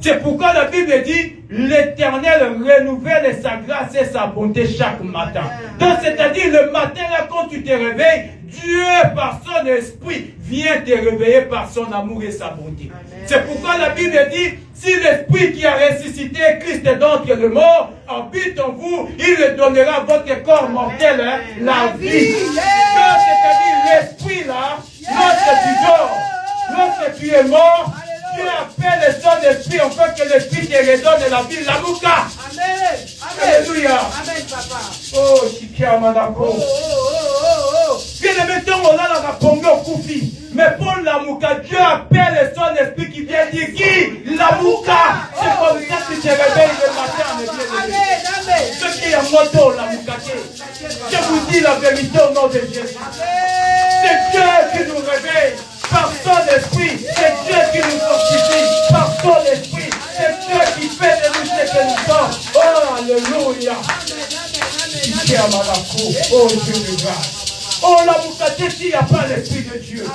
C'est pourquoi la Bible dit, l'Éternel renouvelle sa grâce et sa bonté chaque matin. Donc c'est-à-dire le matin là quand tu te réveilles, Dieu par son esprit vient te réveiller par son amour et sa bonté. C'est pourquoi la Bible dit, si l'esprit qui a ressuscité Christ d'entre les morts habite en vous, il le donnera à votre corps mortel la vie. Donc c'est-à-dire l'esprit là, lorsque tu dors, lorsque tu es mort, Dieu appelle son esprit afin que l'esprit te redonne la vie, la mouka. Amen. Alléluia. Amen, papa. Oh, Chikia Manako. Bien le mettons, on a la pongo koufi. Mais pour la mouka, Dieu appelle son esprit qui vient dire qui? La mouka. C'est comme ça que tu te réveilles le matin. Amen. Ce qui est moto, la mouka. Je vous dis la vérité au nom de Jésus. C'est Dieu qui nous réveille. Par son esprit, c'est Dieu qui nous fortifie. Par son esprit, c'est Dieu qui fait de nous ce que nous sommes. Oh, alléluia. Oh, Dieu de grâce. Oh, la moukate, s'il n'y a pas l'esprit de Dieu.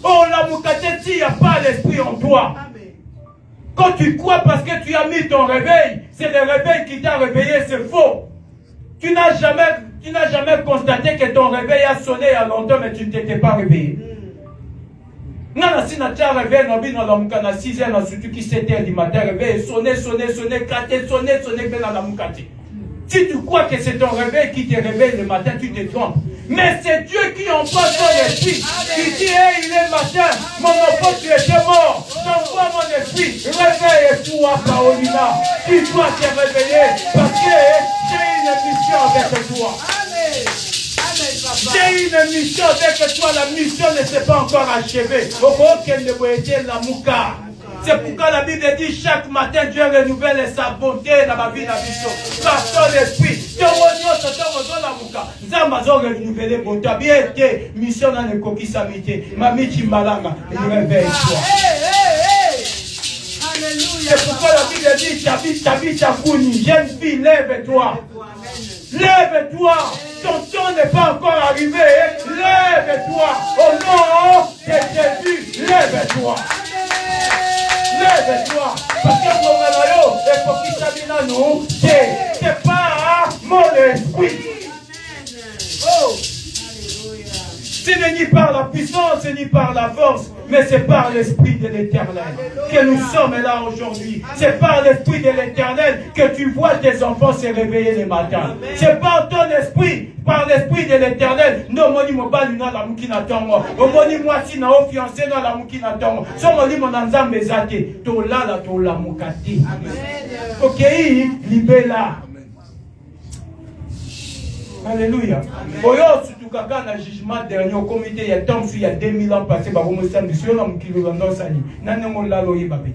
Oh, la moukate, s'il n'y a pas l'esprit en toi. Quand tu crois parce que tu as mis ton réveil, c'est le réveil qui t'a réveillé, c'est faux. Tu n'as jamais constaté que ton réveil a sonné il y a longtemps, mais tu ne t'étais pas réveillé. Nana si na tia réveil na bino la muka na 6h na surtout qui 7h du matin réveil sonner clater sonner ben na mukati. Si tu crois que c'est ton réveil qui te réveille le matin, tu te trompes. Mais c'est Dieu qui envoie son esprit. Qui dit, hey, il est matin, mon enfant, tu étais mort. J'envoie mon esprit, réveille-toi, Paolina. Tu dois te réveiller parce que j'ai une mission avec toi. J'ai une mission avec toi, la mission ne s'est pas encore achevée. C'est pourquoi la Bible dit chaque matin Dieu renouvelle sa bonté dans ma vie, la mission. Par son esprit. Mission dans le coquille samité. Mamie Chimbalanga, réveille-toi. C'est pourquoi la Bible dit Tabita Kouni, jeune fille, lève-toi. Lève-toi. Ton temps n'est pas encore arrivé. Lève-toi. Au nom de Jésus, lève-toi. Lève-toi. Parce que c'est pas mon esprit. Oh. Ce n'est ni par la puissance, ni par la force, mais c'est par l'Esprit de l'Éternel que nous sommes là aujourd'hui. C'est par l'Esprit de l'Éternel que tu vois tes enfants se réveiller le matin. C'est par ton esprit, par l'Esprit de l'Éternel. Non, moni mobali na la mukina tongo. Moni mwasi na o fiancé na la mukina tongo. So moni monanza mezate. To la to la mukati. Ok, libela. Alléluia. Oyo surtout kaka na jugement dernier au comité il y a tant il y a 2000 ans passé ba homo samedi sur la mukilo dans sali. Nanengo la loyi babé.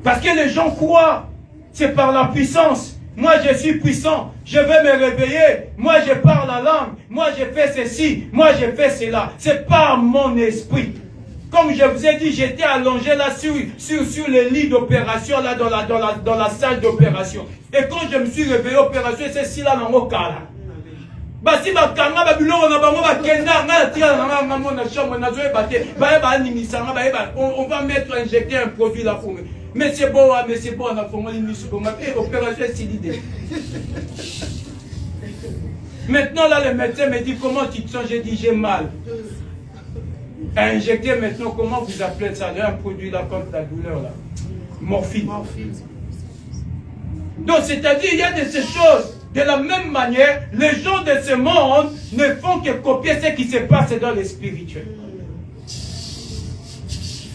Parce que les gens croient c'est par la puissance. Moi je suis puissant, je vais me réveiller. Moi je parle la langue, moi je fais ceci, moi je fais cela. C'est par mon esprit. Comme je vous ai dit, j'étais allongé là sur le lit d'opération, là dans la salle d'opération. Et quand je me suis réveillé l'opération, c'est si là dans mon cas là. Basi bakanga babilo na bango bakenda na tia na ngamo na chambre na zoe baté ba ba nimisa ba on va mettre injecter un produit là pour mais c'est bon on a formé l'immission pour ma opération c'est l'idée. Maintenant là le médecin me dit comment tu te sens, j'ai dit j'ai mal. Injecter maintenant, comment vous appelez ça? Un produit là contre la douleur là. Morphine. Donc c'est-à-dire il y a de ces choses. De la même manière, les gens de ce monde ne font que copier ce qui se passe dans le spirituel.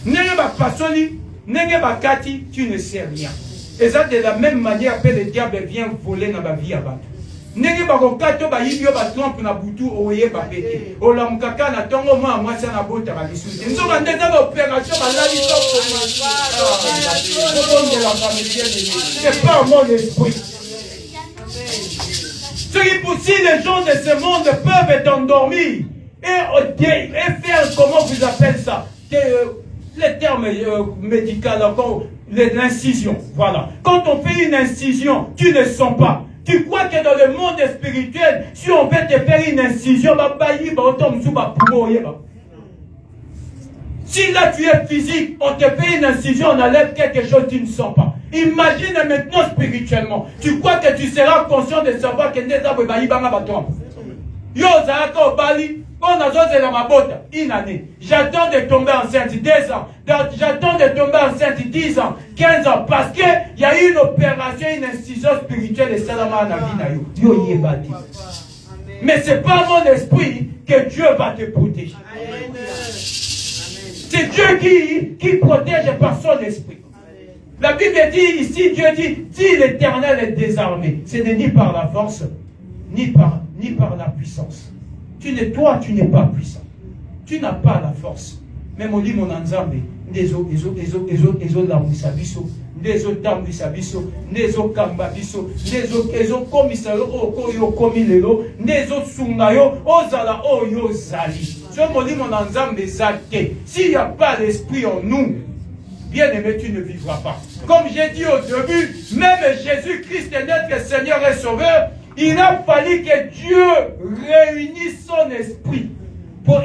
Nenge pasoli, nenge kati, tu ne sais rien. Et ça de la même manière que le diable vient voler dans la vie à battre. Nenge bakokato ba yibio ba trompe na butu oye ba pété. Ola mukaka na tongo moi ça na bota ba lisuti. Nzo ba ndeza ba opération ba la liso c'est pas mon esprit. Si les gens de ce monde peuvent être endormis et faire comment vous appelez ça, les termes médicaux, l'incision, voilà. Quand on fait une incision, tu ne sens pas. Tu crois que dans le monde spirituel, si on veut te faire une incision, si là tu es physique, on te fait une incision, on enlève quelque chose que tu ne sens pas. Imagine maintenant spirituellement. Tu crois que tu seras conscient de savoir que une année. J'attends de tomber enceinte 2 ans. J'attends de tomber enceinte 10 ans, 15 ans. Parce qu'il y a eu une opération, une incision spirituelle et Salama mais ce n'est pas mon esprit que Dieu va te protéger. C'est Dieu qui protège par son esprit. La Bible dit ici, Dieu dit, si l'Éternel est désarmé, ce n'est ni par la force, ni par la puissance. Toi, tu n'es pas puissant. Tu n'as pas la force. Mais mon dit mon anzambe, s'il n'y a pas l'esprit en nous, bien-aimé, tu ne vivras pas. Comme j'ai dit au début, même Jésus-Christ est notre Seigneur et Sauveur, il a fallu que Dieu réunisse son esprit pour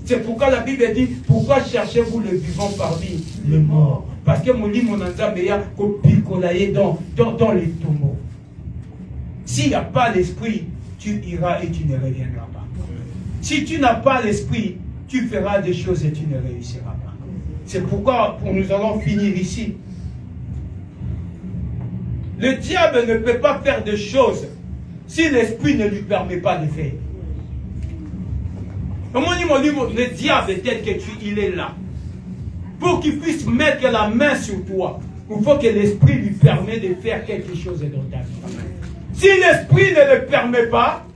c'est pourquoi la Bible dit, pourquoi cherchez-vous le vivant parmi les morts? Parce que mon lit, mon anzambeya, dans les tombeaux. S'il n'y a pas l'esprit, tu iras et tu ne reviendras pas. Si tu n'as pas l'esprit, tu feras des choses et tu ne réussiras pas. C'est pourquoi nous allons finir ici. Le diable ne peut pas faire des choses si l'esprit ne lui permet pas de faire. Le diable est tel que il est là. Pour qu'il puisse mettre la main sur toi, il faut que l'esprit lui permette de faire quelque chose dans ta vie. Si l'esprit ne le permet pas,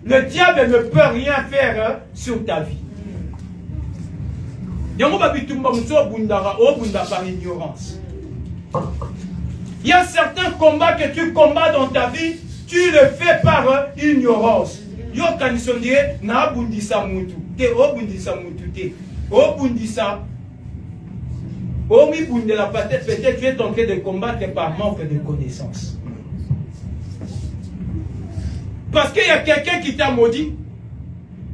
le diable ne peut rien faire sur ta vie. Il y a certains combats que tu combats dans ta vie, tu le fais par ignorance. Yo kanisondie na abundisa mutu te obundisa mutu te obundisa Peut-être tu es en train de combattre par manque de connaissances. Parce qu'il y a quelqu'un qui t'a maudit.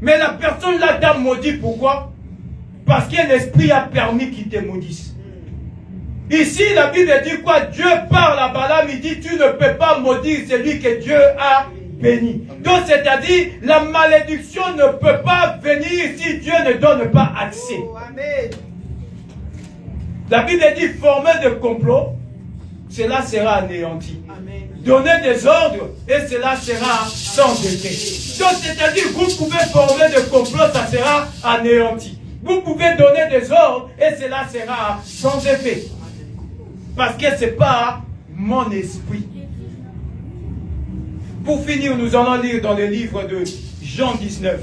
Mais la personne là t'a maudit, pourquoi? Parce que l'Esprit a permis qu'il te maudisse. Ici, la Bible dit quoi? Dieu parle à Balaam, il dit, tu ne peux pas maudire celui que Dieu a béni. Donc, c'est-à-dire, la malédiction ne peut pas venir si Dieu ne donne pas accès. Amen. La Bible dit, former de complot, cela sera anéanti. Amen. Donner des ordres, et cela sera sans effet. Donc, c'est-à-dire, vous pouvez former de complot, ça sera anéanti. Vous pouvez donner des ordres, et cela sera sans effet. Parce que ce n'est pas mon esprit. Pour finir, nous allons lire dans le livre de Jean 19.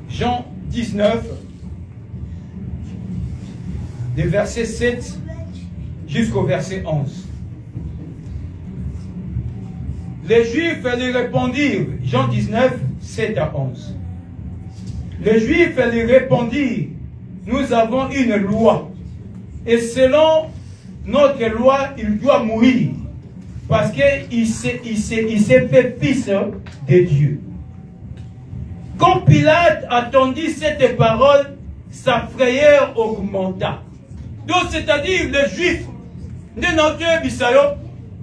Jean 19, des versets 7 jusqu'au verset 11. Les Juifs lui répondirent, Jean 19, 7 à 11. Les Juifs lui répondirent, nous avons une loi, et selon notre loi, il doit mourir, parce qu'il s'est fait fils de Dieu. Quand Pilate entendit cette parole, sa frayeur augmenta. Donc, c'est-à-dire, les Juifs, de notre Bissayo,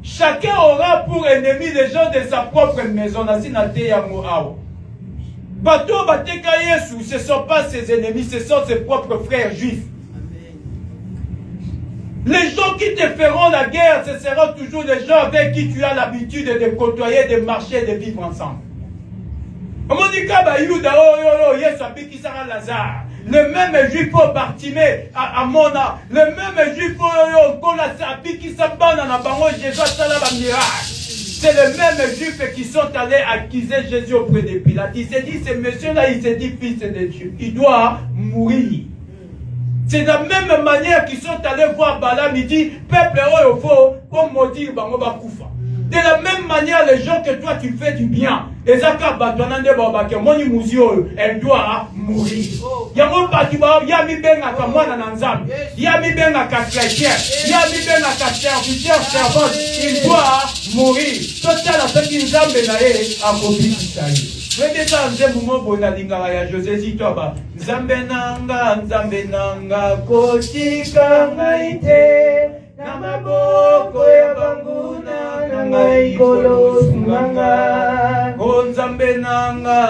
chacun aura pour ennemi les gens de sa propre maison. Bateau Bateka Yesu, ce ne sont pas ses ennemis, ce sont ses propres frères juifs. Les gens qui te feront la guerre, ce seront toujours les gens avec qui tu as l'habitude de côtoyer, de marcher, de vivre ensemble. Le même juif au Bartimée à Mona, le même juif au Kolasabi qui s'abandonne à Bango, Jésus a miracle. C'est le même juif qui sont allés accuser Jésus auprès de Pilate. Il s'est dit, ce monsieur-là, il s'est dit fils de Dieu. Il doit mourir. C'est de la même manière qu'ils sont allés voir Balaam, il dit, peuple, il faut maudire Bango Bakoufa. De la même manière, les gens que toi tu fais du bien, elle doit mourir. Il doit mourir. Namaboko ya banguna nanga ikolo sunganga Nzambe nanga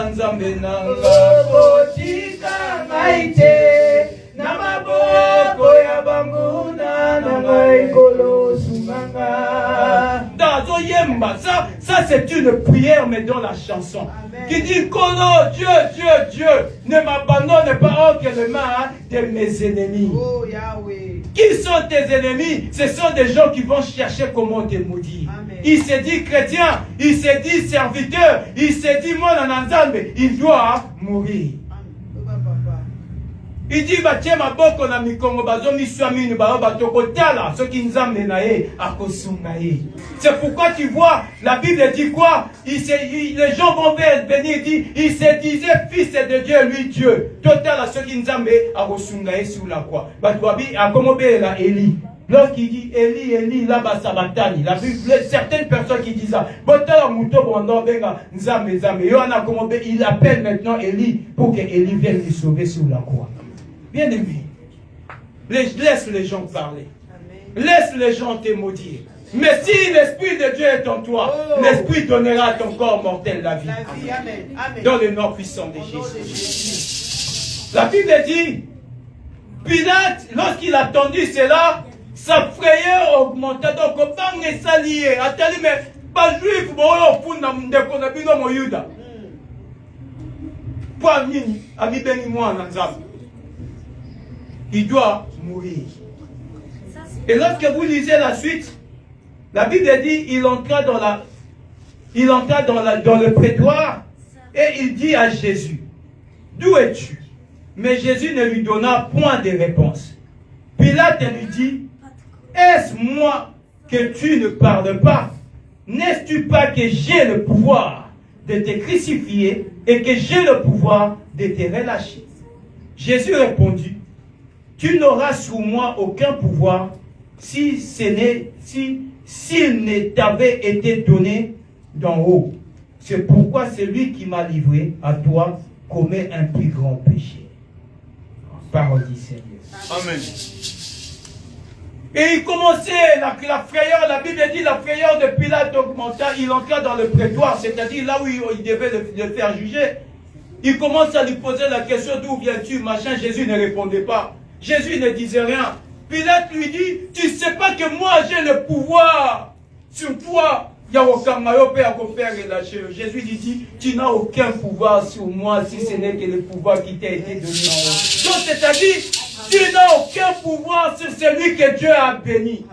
kotika ngaite Namaboko ya banguna nanga ikolo sunganga Dazo yemba, ça c'est une prière mais dans la chanson. Amen. Qui dit Kolo, Dieu, ne m'abandonne pas entre les mains de mes ennemis. Oh Yahweh. Qui sont tes ennemis? Ce sont des gens qui vont chercher comment te maudire. Amen. Il s'est dit chrétien, il s'est dit serviteur, il s'est dit mon Nzambe, il doit mourir. Il dit batie maboko na mikongo bazo miswamini bao batoko tala ce qui Nzambe na ye akosunga ye. C'est pourquoi tu vois la Bible dit quoi? Les gens vont venir dire il se disait fils de Dieu, lui Dieu. Total à ce qui Nzambe akosunga ye sur la croix. Batwabi akomobe la Élie. Lorsqu'il dit Élie, là-bas sabatani, la Bible, certaines personnes qui disent ça, il appelle maintenant Élie pour que Élie vienne lui sauver sur la croix. Bien aimé, laisse les gens parler. Amen. Laisse les gens te maudire. Mais si l'Esprit de Dieu est en toi, l'Esprit donnera à ton corps mortel la vie. Amen. Amen. Dans le nom puissant de Jésus. La Bible dit, Pilate, lorsqu'il a entendu cela, sa frayeur augmenta. Donc, comment est salié? Attendez, mais pas juif, il doit mourir. Et lorsque vous lisez la suite, la Bible dit, il entra dans le prétoire et il dit à Jésus, d'où es-tu? Mais Jésus ne lui donna point de réponse. Pilate lui dit, est-ce moi que tu ne parles pas? N'es-tu pas que j'ai le pouvoir de te crucifier et que j'ai le pouvoir de te relâcher? Jésus répondit, tu n'auras sur moi aucun pouvoir s'il ne t'avait été donné d'en haut. C'est pourquoi celui qui m'a livré à toi commet un plus grand péché. Parole du Seigneur. Amen. Et il commençait, la frayeur, la Bible dit, la frayeur de Pilate augmenta, il entra dans le prétoire, c'est-à-dire là où il devait le faire juger. Il commence à lui poser la question, d'où viens-tu, machin, Jésus ne répondait pas. Jésus ne disait rien. Pilate lui dit, tu ne sais pas que moi j'ai le pouvoir sur toi. Jésus lui dit, tu n'as aucun pouvoir sur moi si ce n'est que le pouvoir qui t'a été donné en haut. Donc c'est-à-dire, tu n'as aucun pouvoir sur celui que Dieu a béni.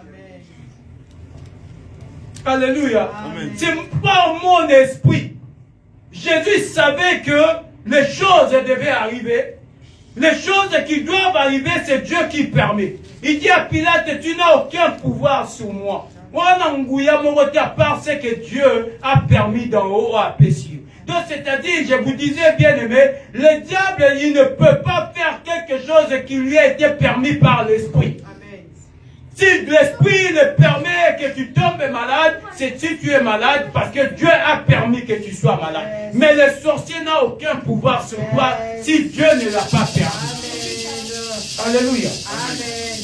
Amen. Alléluia. C'est par mon esprit. Jésus savait que les choses devaient arriver. Les choses qui doivent arriver, c'est Dieu qui permet. Il dit à Pilate, tu n'as aucun pouvoir sur moi. Parce que Dieu a permis d'en haut à pécher. Donc c'est-à-dire, je vous disais bien aimé, le diable, il ne peut pas faire quelque chose qui lui a été permis par l'esprit. Si l'esprit le permet que tu tombes malade, c'est si tu es malade parce que Dieu a permis que tu sois malade. Mais le sorcier n'a aucun pouvoir sur toi si Dieu ne l'a pas permis. Alléluia.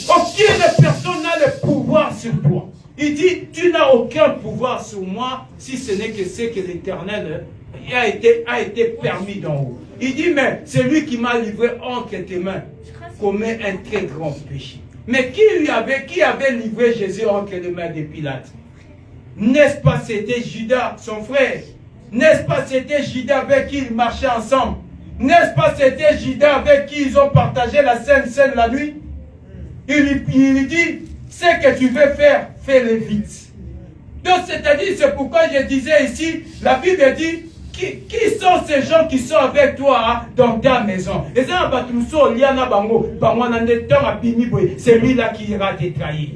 Aucune personne n'a le pouvoir sur toi. Il dit, tu n'as aucun pouvoir sur moi si ce n'est que ce que l'Éternel a été permis d'en haut. Il dit, mais celui qui m'a livré entre tes mains commet un très grand péché. Mais qui avait livré Jésus entre les mains de Pilate? N'est-ce pas c'était Judas, son frère? N'est-ce pas c'était Judas avec qui ils marchaient ensemble? N'est-ce pas c'était Judas avec qui ils ont partagé la Sainte Seine la nuit? Il lui dit, ce que tu veux faire, fais-le vite. Donc c'est-à-dire, c'est pourquoi je disais ici, la Bible dit, qui sont ces gens qui sont avec toi dans ta maison? Et ça, c'est lui-là qui ira te trahir.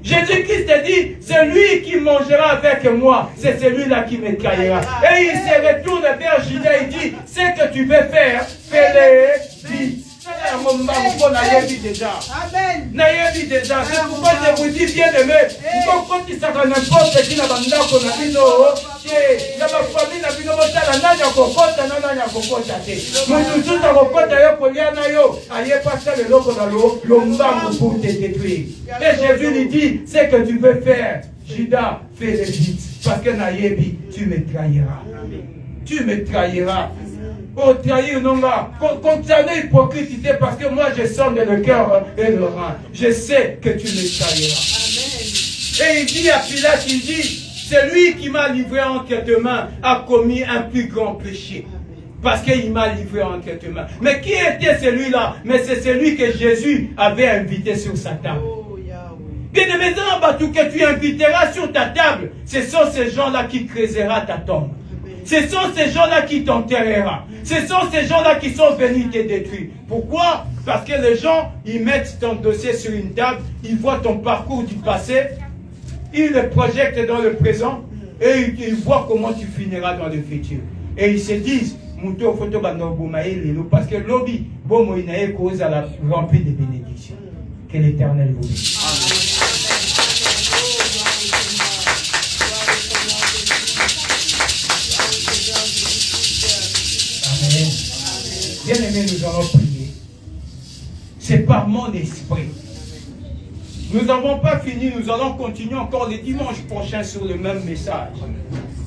Jésus-Christ dit, celui qui mangera avec moi, c'est celui-là qui me trahira. Et il se retourne vers Judas et dit, ce que tu veux faire, fais-le vite. Amen. Déjà. C'est pourquoi je vous dis bien aimé, quand il s'en n'importe qui n'a pas et Jésus lui dit, c'est que tu veux faire, Judas, fais-le vite, parce que Naïebi, tu me trahiras. Tu me trahiras. Oh, trahir, non, là. Concernez l'hypocrisie, parce que moi, je sonde le cœur et le rein. Je sais que tu me trahiras. Et il dit à Pilate, il dit, celui qui m'a livré entre tes mains a commis un plus grand péché. Parce qu'il m'a livré entre tes mains. Mais qui était celui-là? Mais c'est celui que Jésus avait invité sur sa table. Bien aimé, tout que tu inviteras sur ta table, ce sont ces gens-là qui creuseront ta tombe. Ce sont ces gens-là qui t'enterreront. Ce sont ces gens-là qui sont venus te détruire. Pourquoi? Parce que les gens, ils mettent ton dossier sur une table, ils voient ton parcours du passé, ils le projettent dans le présent, et ils voient comment tu finiras dans le futur. Et ils se disent, parce que l'obi, cause à la remplie de bénédictions. Que l'Éternel vous bénisse. Bien aimé, nous allons prier. C'est par mon esprit. Nous n'avons pas fini, nous allons continuer encore le dimanche prochain sur le même message.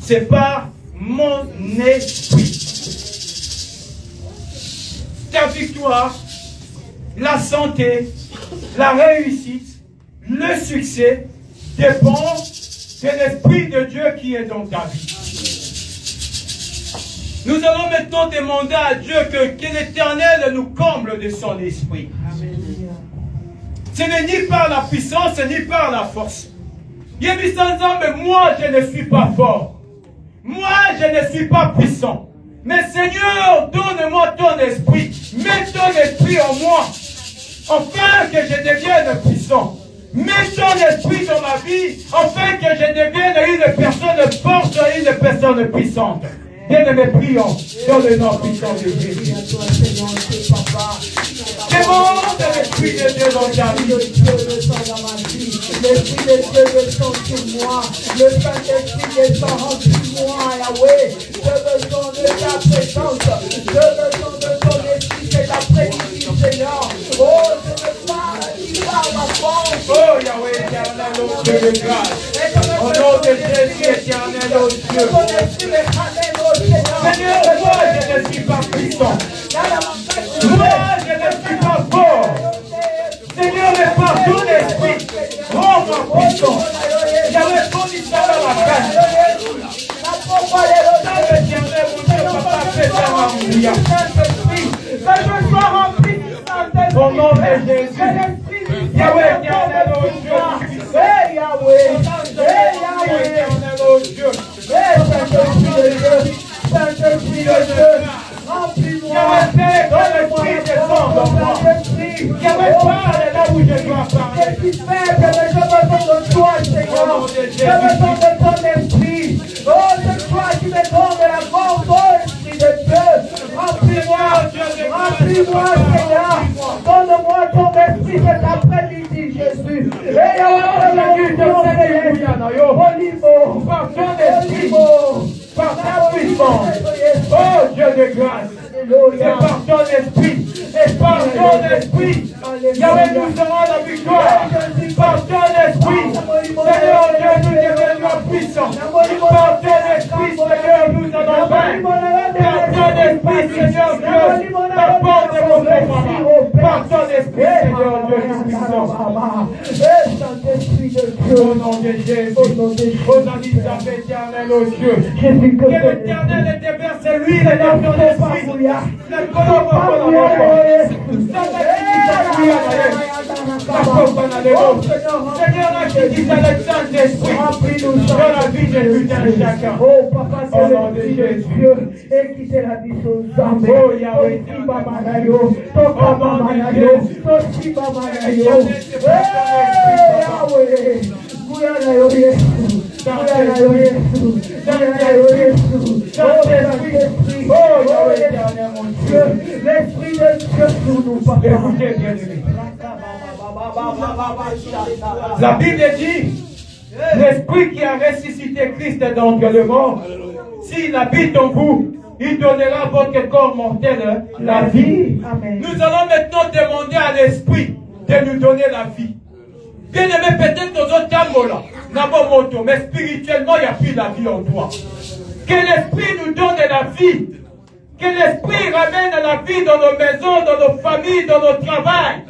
C'est par mon esprit. Ta victoire, la santé, la réussite, le succès dépend de l'Esprit de Dieu qui est dans ta vie. Nous allons maintenant demander à Dieu que l'Éternel nous comble de son esprit. Amen. Ce n'est ni par la puissance, ni par la force. Mais moi, je ne suis pas fort. Moi, je ne suis pas puissant. Mais Seigneur, donne-moi ton esprit. Mets ton esprit en moi. Afin que je devienne puissant. Mets ton esprit dans ma vie. Afin que je devienne une personne forte et une personne puissante. Bien-aimés, prions dans le nom puissant de Jésus. Demande l'Esprit de Dieu dans ta vie. L'Esprit de Dieu descend sur moi. Le Saint-Esprit descend sur moi, Yahweh. Je besoin de ta présence. Je besoin de ton esprit, c'est ta présence, Seigneur. Oh, je veux pas qui parle ma force. Oh, Yahweh, éternel, oh Dieu de grâce. Au nom de Jésus, éternel, oh Dieu. Seigneur, moi, je ne suis pas puissant. Moi, je ne suis pas fort. Seigneur, mais par ton esprit, rends-moi puissant. J'avais connu ça dans la peine. Éternel, mon Dieu, papa, fais ça, Alléluia. Au nom de Jésus. Yahweh, éternel, oh Dieu. Yahweh, éternel, oh Dieu. Saint-Esprit de Dieu, remplis-moi. Yahweh, fais que l'esprit descende en moi. Yahweh, parle là où je dois parler. Je suis faible, mais j'ai besoin de toi, Seigneur. J'ai besoin de ton esprit. Oh, c'est toi qui me donne la force, oh, Esprit de Dieu. Remplis-moi, remplis-moi, Seigneur. Donne-moi ton esprit cet après-midi, Jésus. Et par ton esprit, par ta puissance. Oh Dieu de grâce, c'est par ton esprit, et par ton esprit, Yahweh, nous aurons la victoire. Par ton esprit, Seigneur Dieu, nous deviendrons puissants. Par ton esprit, Seigneur, nous allons vaincre. Par ton esprit, Seigneur Dieu, la porte est ouverte. Par ton esprit, Seigneur Dieu, nous puissons. Au nom de Jésus, au nom d'Isabelle, éternel, oh Dieu. Que l'éternel est déversé, lui, le nom de ton esprit. Le corps Seigneur, activise avec Saint-Esprit dans la vie de tout un chacun. Oh, Papa, c'est l'Esprit de Dieu et qui te l'a dit aux âmes. Oh, Yahweh, Babanayo, Tokabanayo, Tosibanayo. Yahweh, Guyanayo Yesu, Guyanayo Yesu, Guyanayo Yesu. Saint-Esprit, oh Yahweh, éternel mon Dieu, l'Esprit de Dieu sur nous, Papa. Écoutez, bien-aimés. La Bible dit, l'Esprit qui a ressuscité Christ d'entre les morts, s'il habite en vous, il donnera à votre corps mortel la vie. Amen. Nous allons maintenant demander à l'Esprit de nous donner la vie. Bien aimé, peut-être aux autres là, mais spirituellement, il n'y a plus la vie en toi. Que l'Esprit nous donne la vie. Que l'Esprit ramène la vie dans nos maisons, dans nos familles, dans nos travails.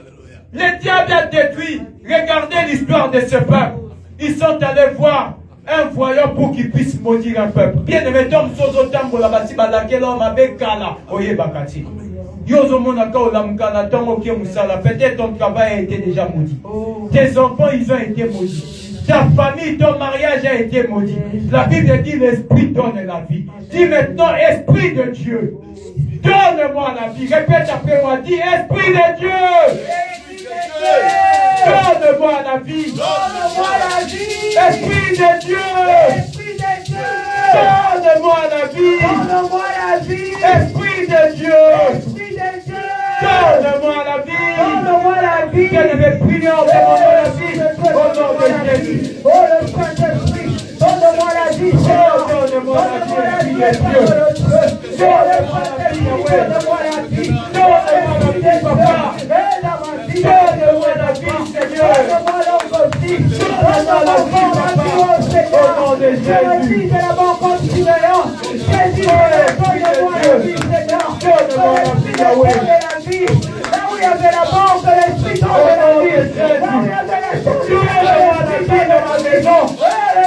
Les diables ont détruit. Regardez l'histoire de ce peuple. Ils sont allés voir un voyant pour qu'il puisse maudire un peuple. Bien aimé, Tom Sozo Tambo la basi balake l'homme avec Kala. Oye Bakati. Yozo Monaka ou Lamkana, Tom Oké Moussala. Peut-être ton travail a été déjà maudit. Tes enfants, ils ont été maudits. Ta famille, ton mariage a été maudit. La Bible dit l'Esprit donne la vie. Dis maintenant, Esprit de Dieu, donne-moi la vie. Répète après moi, dis Esprit de Dieu. Donne-moi la vie. Donne-moi la vie. Esprit de Dieu. Esprit de Dieu. Donne-moi la vie. Donne-moi la vie. Esprit de Dieu. Esprit de Dieu. Donne-moi la vie. Donne-moi la vie. Que nous prions, demandons la vie. Au nom de Jésus. Oh le Saint-Esprit, donne-moi la vie, Seigneur. Donne-moi la vie, Esprit de Dieu. Donne-moi la vie, donne-moi la vie. Donne-moi la vie, papa. Donne-moi la vie, Seigneur. Donne-moi l'homme aussi. Donne-moi la vie, papa. Au nom de Jésus. Jésus, c'est la banque continuelle. Jésus, donne-moi la vie, Seigneur. Donne-moi la vie, Yahweh. Là où il y avait la banque, l'Esprit donne la vie. Là où il y avait la Donne-moi la vie dans ma maison.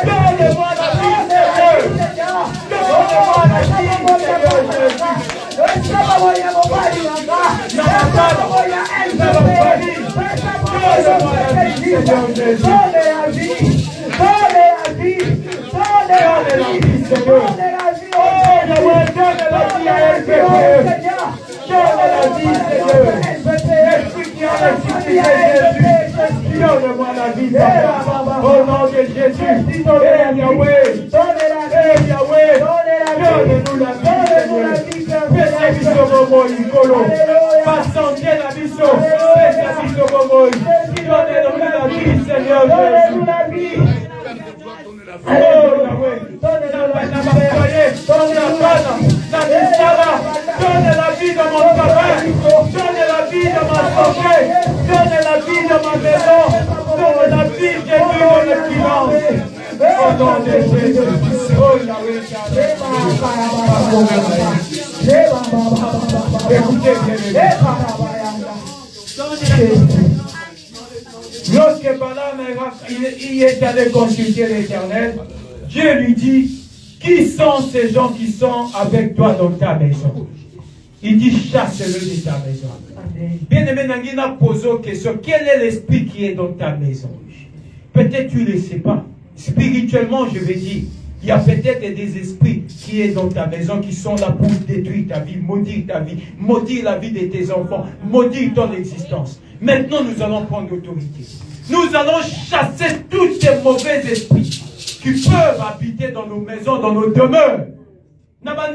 Donne-moi la vie, Seigneur. Donne-moi la vie, Seigneur Jésus. Donne-moi la vie, Papa. Au nom de Jésus. Yahweh. Yahweh. Donne-nous la vie. Bobo Ikolo. Pas santé la biso. Fais la biso Bobo. Donnez-nous la vie, Seigneur Jésus. Donne la vie dans mon travail, donne la vie dans ma santé, donne la vie dans ma maison, donne la vie que tu dans le silence. Au nom de Jésus. Oh écoutez bien. Lorsque Balaam il est allé consulter l'Éternel, Dieu lui dit, qui sont ces gens qui sont avec toi dans ta maison? Il dit, chasse-le de ta maison. Bien-aimé, Nangina pose une question. Quel est l'esprit qui est dans ta maison? Peut-être tu ne le sais pas. Spirituellement, je vais dire, il y a peut-être des esprits qui sont dans ta maison, qui sont là pour détruire ta vie, maudire ta vie, maudire la vie de tes enfants, maudire ton existence. Maintenant, nous allons prendre l'autorité. Nous allons chasser tous ces mauvais esprits qui peuvent habiter dans nos maisons, dans nos demeures. Parce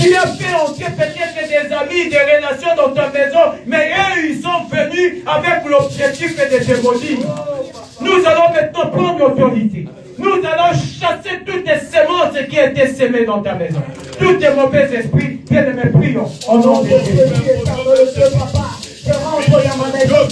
il a fait entrer peut-être des amis, des relations dans ta maison, mais eux, ils sont venus avec l'objectif de te maudire. Nous allons maintenant prendre l'autorité. Nous allons chasser toutes les semences qui étaient semées dans ta maison. Tous les mauvais esprits, bien-aimés, prions au nom de Jésus. Je rentre dans ma maison,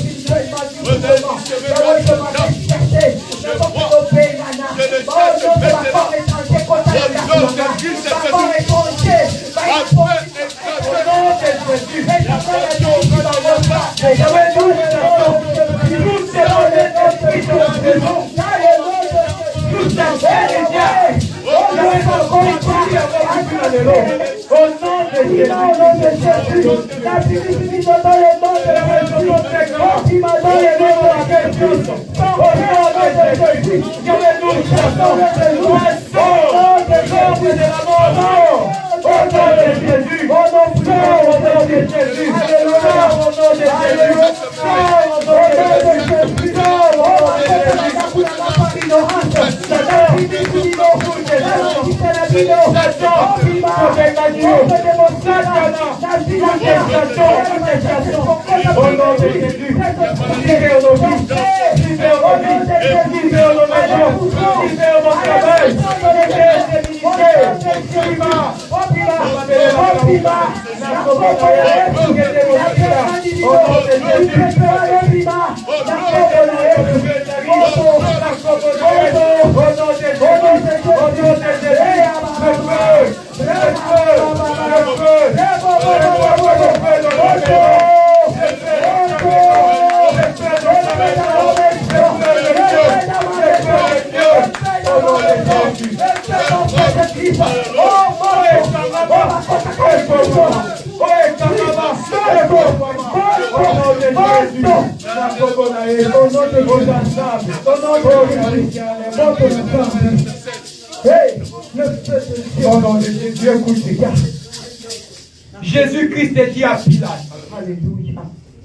Jésus-Christ dit à Pilate,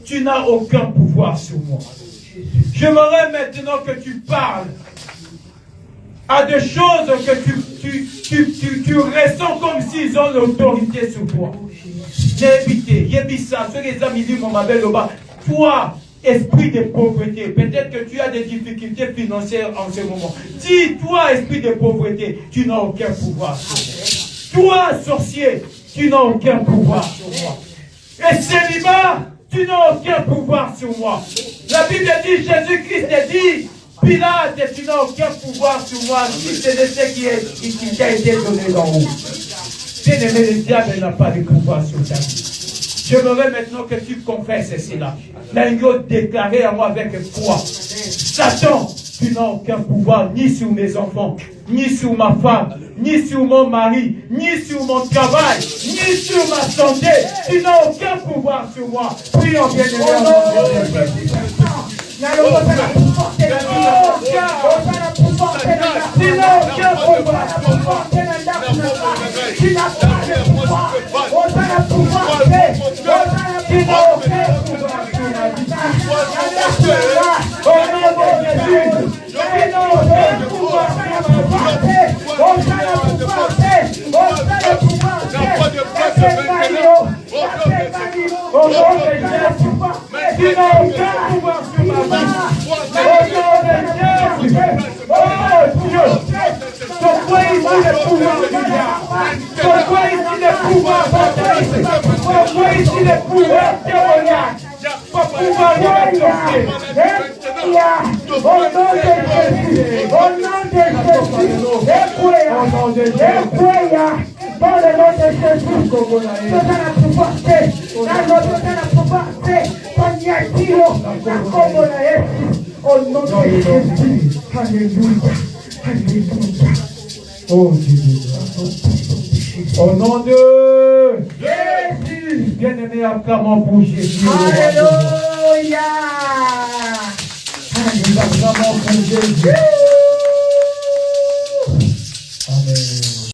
tu n'as aucun pouvoir sur moi. J'aimerais maintenant que tu parles à des choses que tu ressens comme s'ils ont l'autorité sur toi. Toi, esprit de pauvreté, peut-être que tu as des difficultés financières en ce moment. Dis, toi, esprit de pauvreté, tu n'as aucun pouvoir sur moi. Toi, sorcier, tu n'as aucun pouvoir sur moi. Et célibat, tu n'as aucun pouvoir sur moi. La Bible dit, Jésus-Christ dit, Pilate, tu n'as aucun pouvoir sur moi, si c'est de ce qui t'a été donné d'en haut. Bien-aimé, le diable n'a pas de pouvoir sur ta vie. J'aimerais maintenant que tu confesses cela. L'agneau déclaré à moi avec foi. Satan, tu n'as aucun pouvoir ni sur mes enfants, ni sur ma femme, ni sur mon mari, ni sur mon travail, ni sur ma santé. Tu n'as aucun pouvoir sur moi. Prions bien-aimé. Au nom de Jésus, Pourquoi ici le pouvoir? Pourquoi ici le pouvoir témoignage? Pour pouvoir les renforcer. Au nom de Jésus. Au nom de Jésus. Dans le nom de Jésus. Nous allons pouvoir faire. Nous allons pouvoir faire. Au nom de Jésus. Alléluia. Alléluia. Oh Dieu. Au nom de Jésus. Bien-aimé, acclamons pour Jésus. Alléluia. Acclamons pour Jésus.